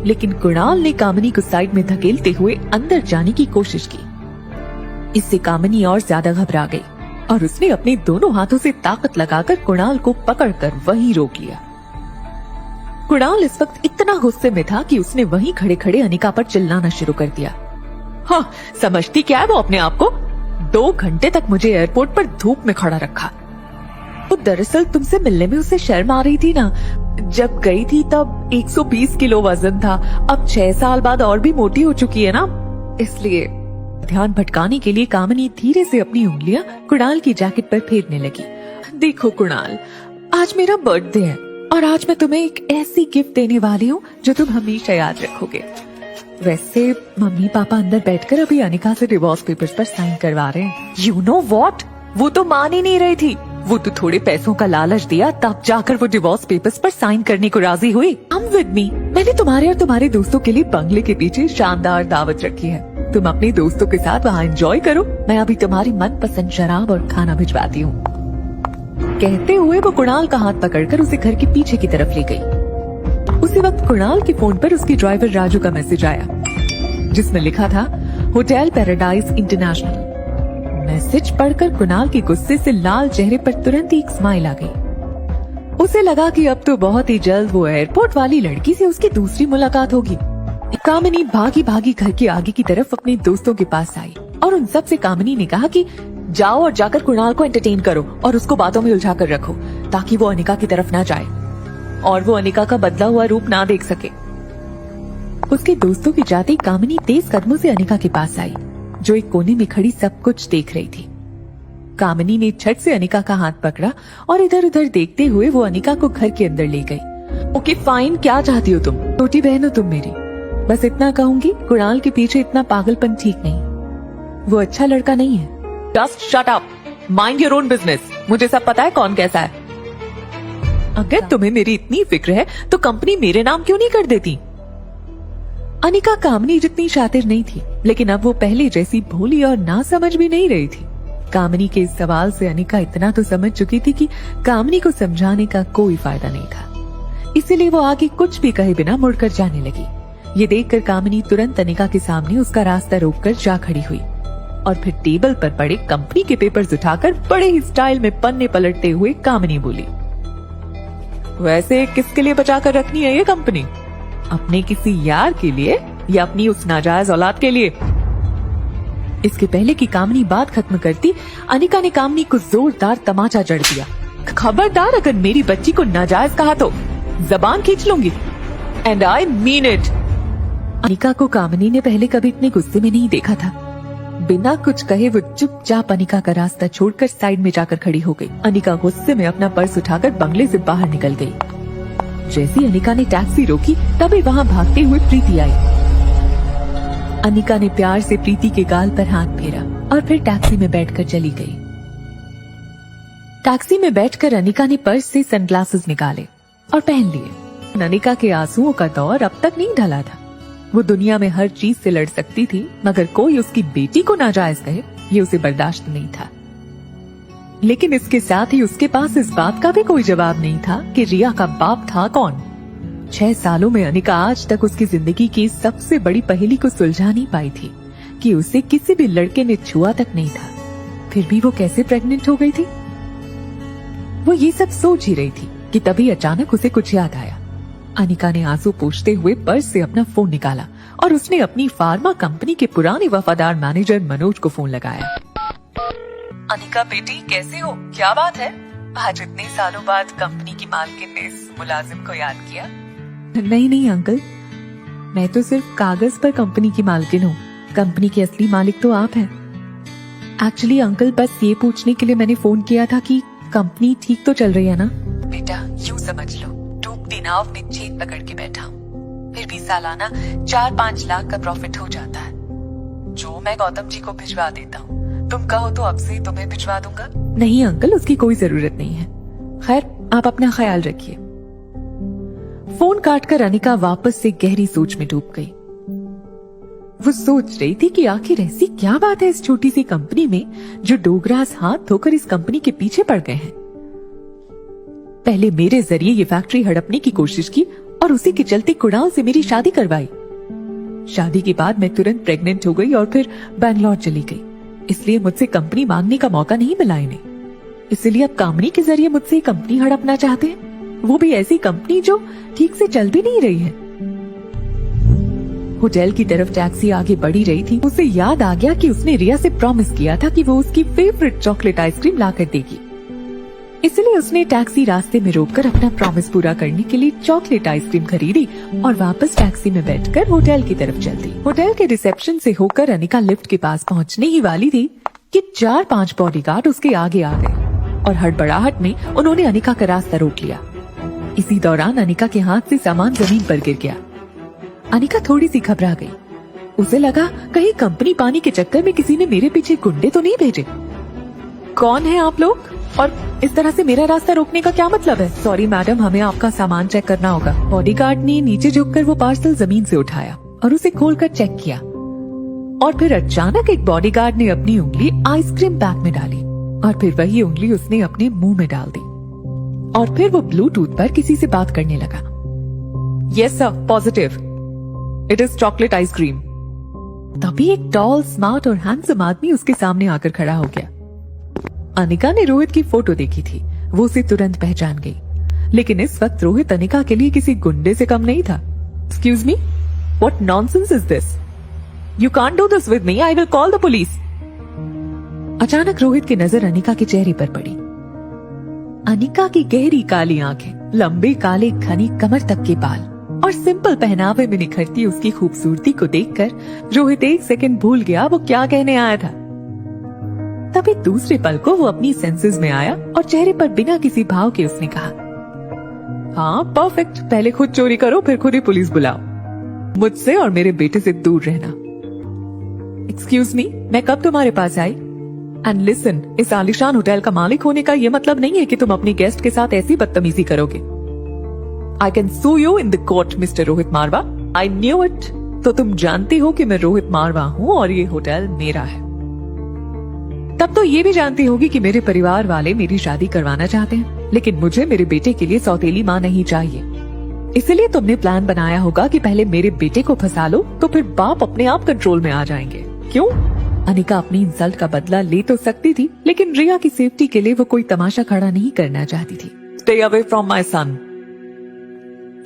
लेकिन कुणाल ने कामिनी को साइड में धकेलते हुए अंदर जाने की कोशिश की। इससे कामिनी और ज्यादा घबरा गई और उसने अपने दोनों हाथों से ताकत लगाकर कुणाल को पकड़कर वहीं रोक लिया। कुणाल इस वक्त इतना गुस्से में था कि उसने वहीं खड़े खड़े अनिका पर चिल्लाना शुरू कर दिया। हाँ, समझती क्या है वो अपने आप को? 2 घंटे तक मुझे एयरपोर्ट पर धूप में खड़ा रखा। वो दरअसल तुमसे मिलने में उसे शर्म आ रही थी ना। जब गई थी तब 120 किलो वजन था, अब 6 साल बाद और भी मोटी हो चुकी है ना, इसलिए। ध्यान भटकाने के लिए कामिनी धीरे से अपनी उंगलियां कुणाल की जैकेट पर फेरने लगी। देखो कुणाल, आज मेरा बर्थडे है और आज मैं तुम्हें एक ऐसी गिफ्ट देने वाली हूँ जो तुम हमेशा याद रखोगे। वैसे मम्मी पापा अंदर बैठकर अभी अनिका से डिवोर्स पेपर्स पर साइन करवा रहे हैं। You know what? वो तो मान ही नहीं रही थी। वो तो थोड़े पैसों का लालच दिया तब जाकर वो डिवोर्स पेपर्स पर साइन करने को राजी हुई। Come with me. मैंने तुम्हारे और तुम्हारे दोस्तों के लिए बंगले के पीछे शानदार दावत रखी है। तुम अपने दोस्तों के साथ वहाँ एंजॉय करो। मैं अभी तुम्हारी मनपसंद शराब और खाना भिजवाती हूँ। कहते हुए वो कुणाल का हाथ पकड़कर उसे घर के पीछे की तरफ ले गई। उसी वक्त कुणाल के फोन पर उसके ड्राइवर राजू का मैसेज आया, जिसमें लिखा था होटल पैराडाइज इंटरनेशनल। मैसेज पढ़कर कुणाल के गुस्से से लाल चेहरे पर तुरंत ही एक स्माइल आ गई। उसे लगा कि अब तो बहुत ही जल्द वो एयरपोर्ट वाली लड़की से उसकी दूसरी मुलाकात होगी। कामिनी भागी भागी घर के आगे की तरफ अपने दोस्तों के पास आई और उन सब से कामिनी ने कहा कि जाओ और जाकर कुणाल को एंटरटेन करो और उसको बातों में उलझा कर रखो, ताकि वो अनिका की तरफ ना जाए और वो अनिका का बदला हुआ रूप ना देख सके। उसके दोस्तों की जाते कामिनी तेज कदमों से अनिका के पास आई, जो एक कोने में खड़ी सब कुछ देख रही थी। कामिनी ने झट से अनिका का हाथ पकड़ा और इधर उधर देखते हुए वो अनिका को घर के अंदर ले गई। ओके फाइन, क्या चाहती हो तुम? छोटी बहन हो तुम मेरी। बस इतना कहूंगी, कुणाल के पीछे इतना पागलपन ठीक नहीं। वो अच्छा लड़का नहीं है। Just shut up, mind your own business. मुझे सब पता है कौन कैसा है। अगर तुम्हें मेरी इतनी फिक्र है तो कंपनी मेरे नाम क्यों नहीं कर देती? अनिका कामिनी जितनी शातिर नहीं थी, लेकिन अब वो पहले जैसी भोली और ना समझ भी नहीं रही थी। कामिनी के इस सवाल से अनिका इतना तो समझ चुकी थी कि कामिनी को समझाने का कोई फायदा नहीं था, इसीलिए वो आगे कुछ भी कहे बिना मुड़कर जाने लगी। ये देखकर कामिनी तुरंत अनिका के सामने उसका रास्ता रोककर जा खड़ी हुई और फिर टेबल पर पड़े कंपनी के पेपर्स उठाकर बड़े ही स्टाइल में पन्ने पलटते हुए कामिनी बोली, वैसे किसके लिए बचा कर रखनी है ये कंपनी? अपने किसी यार के लिए या अपनी उस नाजायज औलाद के लिए? इसके पहले कि कामिनी बात खत्म करती, अनिका ने कामिनी को जोरदार तमाचा जड़ दिया। खबरदार, अगर मेरी बच्ची को नाजायज कहा तो जबान खींच लूंगी, and I mean it. Anika को कामिनी ने पहले कभी इतने गुस्से में नहीं देखा था। बिना कुछ कहे वो चुपचाप अनिका का रास्ता छोड़कर साइड में जाकर खड़ी हो गई। अनिका गुस्से में अपना पर्स उठाकर बंगले से बाहर निकल गई। जैसी अनिका ने टैक्सी रोकी, तभी वहाँ भागते हुए प्रीति आई। अनिका ने प्यार से प्रीति के गाल पर हाथ फेरा और फिर टैक्सी में बैठकर चली गई। टैक्सी में बैठकर अनिका ने पर्स से सनग्लासेस निकाले और पहन लिए। अनिका के आंसुओं का दौर अब तक नहीं ढला था। वो दुनिया में हर चीज से लड़ सकती थी, मगर कोई उसकी बेटी को नाजायज कहे, ये उसे बर्दाश्त नहीं था। लेकिन इसके साथ ही उसके पास इस बात का भी कोई जवाब नहीं था कि रिया का बाप था कौन। 6 सालों में अनिका आज तक उसकी जिंदगी की सबसे बड़ी पहेली को सुलझा नहीं पाई थी कि उसे किसी भी लड़के ने छुआ तक नहीं था। फिर भी वो कैसे प्रेग्नेंट हो गई थी? वो ये सब सोच ही रही थी कि तभी अचानक उसे कुछ याद आया। अनिका ने आंसू पोंछते हुए पर्स से अपना फोन निकाला और उसने अपनी फार्मा कंपनी के पुराने वफादार मैनेजर मनोज को फोन लगाया। अनिका बेटी, कैसे हो? क्या बात है? आज इतने सालों बाद कंपनी की मालकिन ने इस मुलाजिम को याद किया? नहीं अंकल, मैं तो सिर्फ कागज पर कंपनी की मालकिन हूँ। कंपनी के असली मालिक तो आप हैं। एक्चुअली अंकल, बस ये पूछने के लिए मैंने फोन किया था कि कंपनी ठीक तो चल रही है ना? बेटा, यूं समझ लो, डूबती नाव में छेद पकड़ के बैठा हूँ। फिर भी सालाना 4-5 लाख का प्रॉफिट हो जाता है, जो मैं गौतम जी को भिजवा देता हूँ। तुम कहो तो अब से तुम्हें भिजवा दूंगा। नहीं अंकल, उसकी कोई जरूरत नहीं है। खैर, आप अपना ख्याल रखिए। फोन काटकर अनिका वापस से गहरी सोच में डूब गई। वो सोच रही थी कि आखिर ऐसी क्या बात है इस छोटी सी कंपनी में जो डोगरास हाथ धोकर इस कंपनी के पीछे पड़ गए हैं। पहले मेरे जरिए ये फैक्ट्री हड़पने की कोशिश की और उसी के चलते कुणाल से मेरी शादी करवाई। शादी के बाद मैं तुरंत प्रेग्नेंट हो गई और फिर बैंगलोर चली गई। इसलिए मुझसे कंपनी मांगने का मौका नहीं मिला इन्हें। इसलिए अब कामनी के जरिए मुझसे कंपनी हड़पना चाहते हैं, वो भी ऐसी कंपनी जो ठीक से चल भी नहीं रही है। होटल की तरफ टैक्सी आगे बढ़ी रही थी। उसे याद आ गया कि उसने रिया से प्रॉमिस किया था कि वो उसकी फेवरेट चॉकलेट आइसक्रीम लाकर देगी। इसलिए उसने टैक्सी रास्ते में रोककर अपना प्रॉमिस पूरा करने के लिए चॉकलेट आइसक्रीम खरीदी और वापस टैक्सी में बैठकर होटल की तरफ चल दी। होटल के रिसेप्शन से होकर अनिका लिफ्ट के पास पहुंचने ही वाली थी कि 4-5 बॉडीगार्ड उसके आगे आ गए और हड़बड़ाहट में उन्होंने अनिका का रास्ता रोक लिया। इसी दौरान अनिका के हाथ से सामान जमीन पर गिर गया। अनिका थोड़ी सी घबरा गई। उसे लगा कहीं कंपनी पानी के चक्कर में किसी ने मेरे पीछे गुंडे तो नहीं भेजे। कौन है आप लोग और इस तरह से मेरा रास्ता रोकने का क्या मतलब है? सॉरी मैडम, हमें आपका सामान चेक करना होगा। बॉडीगार्ड ने नीचे झुककर वो पार्सल जमीन से उठाया और उसे खोलकर चेक किया और फिर अचानक एक बॉडीगार्ड ने अपनी उंगली आइसक्रीम पैक में डाली और फिर वही उंगली उसने अपने मुंह में डाल दी और फिर वो ब्लूटूथ पर किसी से बात करने लगा। Yes sir, positive, it is chocolate ice cream. तभी एक टॉल, स्मार्ट और हैंडसम आदमी उसके सामने आकर खड़ा हो गया। अनिका ने रोहित की फोटो देखी थी, वो उसे तुरंत पहचान गई। लेकिन इस वक्त रोहित अनिका के लिए किसी गुंडे से कम नहीं था। Excuse me, what nonsense is this? You can't do this with me, I will call the police. अचानक रोहित की नजर अनिका के चेहरे पर पड़ी। अनिका की गहरी काली आंखें, लंबे काले घनी कमर तक के बाल और सिंपल पहनावे में निखरती उसकी खूबसूरती को देखकर रोहित एक सेकंड भूल गया वो क्या कहने आया था। तभी दूसरे पल को वो अपनी सेंसेस में आया और चेहरे पर बिना किसी भाव के उसने कहा, हाँ परफेक्ट, पहले खुद चोरी करो फिर खुद ही पुलिस बुलाओ। मुझसे और मेरे बेटे से दूर रहना। एक्सक्यूज मी, मैं कब तुम्हारे पास आई? एंड लिसन, इस आलिशान होटल का मालिक होने का ये मतलब नहीं है कि तुम अपनी गेस्ट के साथ ऐसी बदतमीजी करोगे। I can sue you in the court mister Rohit Marwa. I knew it. तो तुम जानती हो कि मैं रोहित मारवा हूँ और ये होटल मेरा है। तब तो ये भी जानती होगी कि मेरे परिवार वाले मेरी शादी करवाना चाहते हैं, लेकिन मुझे मेरे बेटे के लिए सौतेली माँ नहीं चाहिए। इसलिए तुमने प्लान बनाया होगा कि पहले मेरे बेटे को फंसा लो तो फिर बाप अपने आप कंट्रोल में आ जाएंगे। क्यों? अनिका अपनी इंसल्ट का बदला ले तो सकती थी, लेकिन रिया की सेफ्टी के लिए वो कोई तमाशा खड़ा नहीं करना चाहती थी। स्टे अवे फ्रॉम माई सन।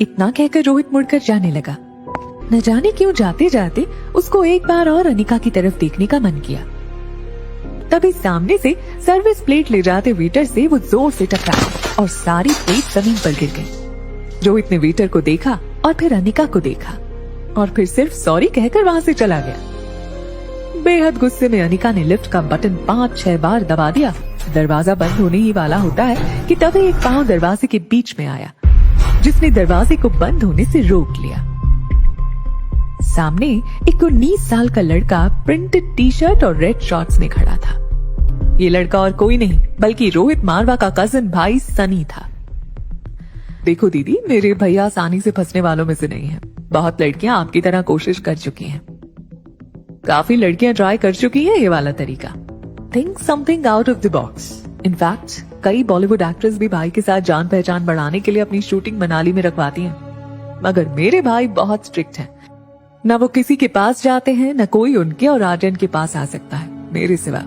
इतना कहकर रोहित मुड़कर जाने लगा। न जाने क्यों जाते जाते उसको एक बार और अनिका की तरफ देखने का मन किया। तभी सामने से सर्विस प्लेट ले जाते वेटर से वो जोर से टकराया और सारी प्लेट जमीन पर गिर गई। रोहित ने वेटर को देखा और फिर अनिका को देखा और फिर सिर्फ सॉरी कहकर वहां से चला गया। बेहद गुस्से में अनिका ने लिफ्ट का बटन 5-6 बार दबा दिया। दरवाजा बंद होने ही वाला होता है कि तभी एक पांव दरवाजे के बीच में आया, जिसने दरवाजे को बंद होने से रोक लिया। सामने एक 19 साल का लड़का प्रिंटेड टी शर्ट और रेड शॉर्ट्स में खड़ा था। ये लड़का और कोई नहीं बल्कि रोहित मारवा का कजिन भाई सनी था। देखो दीदी, मेरे भैया आसानी से फंसने वालों में से नहीं है। बहुत लड़कियां आपकी तरह कोशिश कर चुकी हैं। काफी लड़कियां ट्राई कर चुकी हैं ये वाला तरीका। Think something out of the box. In fact कई बॉलीवुड एक्ट्रेस भी भाई के साथ जान पहचान बढ़ाने के लिए अपनी शूटिंग मनाली में रखवाती हैं। मगर मेरे भाई बहुत स्ट्रिक्ट हैं। न वो किसी के पास जाते हैं, न कोई उनके और आर्यन के पास आ सकता है मेरे सिवा।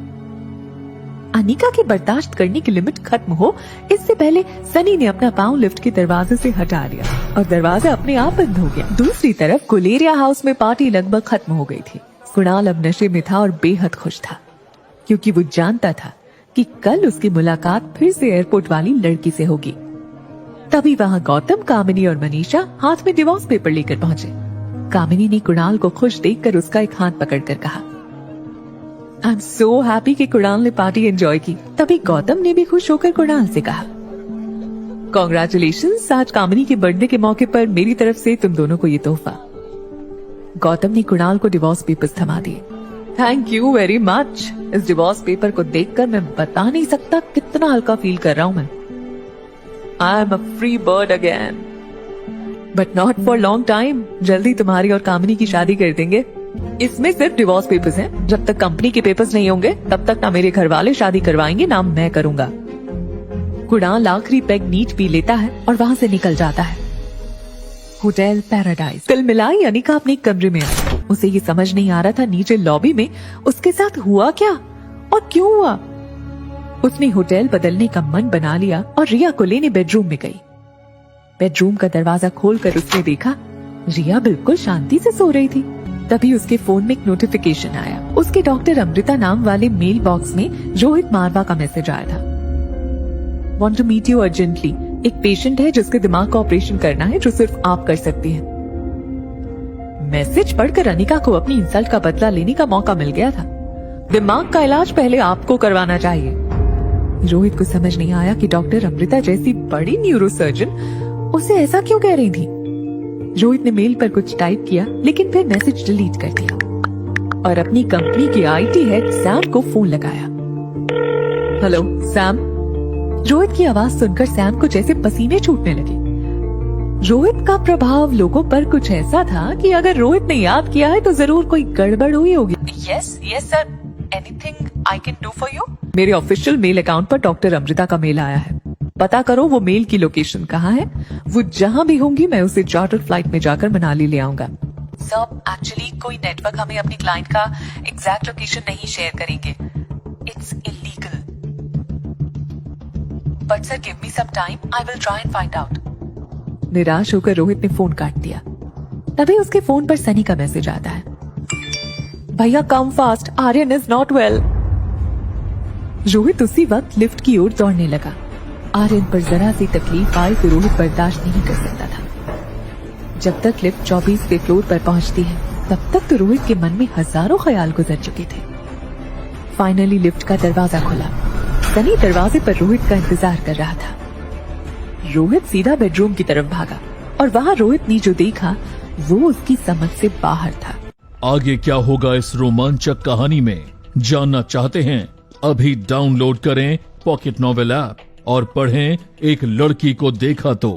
अनिका की बर्दाश्त करने की लिमिट खत्म हो इससे पहले सनी ने अपना पाँव लिफ्ट के दरवाजे से हटा लिया और दरवाजा अपने आप बंद हो गया। दूसरी तरफ गुलेरिया हाउस में पार्टी लगभग खत्म हो गई थी। कुणाल अब नशे में था और बेहद खुश था क्योंकि वो जानता था कि कल उसकी मुलाकात फिर से एयरपोर्ट वाली लड़की से होगी। तभी वहाँ गौतम, कामिनी और मनीषा हाथ में डिवोर्स पेपर लेकर पहुंचे। कामिनी ने कुणाल को खुश देखकर उसका एक हाथ पकड़कर कहा, आई एम सो हैप्पी कि कुणाल ने पार्टी एंजॉय की। तभी गौतम ने भी खुश होकर कुणाल से कहा, कॉन्ग्रेचुलेशंस, आज कामिनी के बर्थडे के मौके पर मेरी तरफ से तुम दोनों को ये तोहफा। गौतम ने कुणाल को डिवोर्स पेपर्स थमा दिए। Thank you very much. इस डिवोर्स पेपर को देखकर मैं बता नहीं सकता कितना हल्का फील कर रहा हूं मैं। I am a free bird again, but not for long time. जल्दी तुम्हारी और कामिनी की शादी कर देंगे। इसमें सिर्फ डिवोर्स पेपर्स हैं। जब तक कंपनी के पेपर्स नहीं होंगे तब तक ना मेरे घर वाले शादी करवाएंगे ना मैं करूंगा। कुणाल आखिरी पैग नीच पी लेता है और वहां से निकल जाता है। Hotel paradise. तिल मिलाई अनिका अपने कमरे में आई। उसे ये समझ नहीं आ रहा था नीचे लॉबी में उसके साथ हुआ क्या और क्यों हुआ। उसने होटल बदलने का मन बना लिया और रिया को लेने बेडरूम में गई। बेडरूम का दरवाजा खोलकर उसने देखा रिया बिल्कुल शांति से सो रही थी। तभी उसके फोन में एक नोटिफिकेशन आया। उसके डॉक्टर अमृता नाम वाले मेल बॉक्स में रोहित मारवा का मैसेज आया था। Want to meet you urgently. एक पेशेंट है जिसके दिमाग का ऑपरेशन करना है जो सिर्फ आप कर सकती हैं। मैसेज पढ़कर अनिका को अपनी इंसल्ट का बदला लेने का मौका मिल गया था। दिमाग का इलाज पहले आपको करवाना चाहिए। रोहित को समझ नहीं आया कि डॉक्टर अमृता जैसी बड़ी न्यूरोसर्जन उसे ऐसा क्यों कह रही थी। रोहित ने मेल पर कुछ टाइप किया लेकिन फिर मैसेज डिलीट कर दिया और अपनी कंपनी के आईटी हेड सैम को फोन लगाया। Hello Sam. रोहित की आवाज सुनकर सैम को जैसे पसीने छूटने लगे। रोहित का प्रभाव लोगों पर कुछ ऐसा था कि अगर रोहित ने याद किया है तो जरूर कोई गड़बड़ हुई होगी। Yes sir, anything I can do for you. मेरे ऑफिशियल मेल अकाउंट पर डॉक्टर अमृता का मेल आया है। पता करो वो मेल की लोकेशन कहाँ है। वो जहाँ भी होंगी मैं उसे चार्टर फ्लाइट में जाकर मनाली ले आऊंगा। सर एक्चुअली कोई नेटवर्क हमें अपनी क्लाइंट का एग्जैक्ट लोकेशन नहीं शेयर करेंगे। It's illegal. But sir give me some time, I will try and find out. निराश होकर रोहित ने फोन काट दिया। तभी उसके फोन पर सनी का मैसेज आता है, भैया come fast, Aryan is not well. Rohit उसी वक्त लिफ्ट की ओर दौड़ने लगा। आर्यन पर जरा सी तकलीफ आई तो रोहित बर्दाश्त नहीं कर सकता था। जब तक लिफ्ट 24वें फ्लोर पर पहुंचती है तब तक तो रोहित के मन में हजारों ख्याल गुजर चुके थे। फाइनली लिफ्ट का दरवाजा खुला। सनी दरवाजे पर रोहित का इंतजार कर रहा था। रोहित सीधा बेडरूम की तरफ भागा और वहाँ रोहित ने जो देखा वो उसकी समझ से बाहर था। आगे क्या होगा इस रोमांचक कहानी में जानना चाहते हैं? अभी डाउनलोड करें पॉकेट नॉवेल ऐप और पढ़ें एक लड़की को देखा तो।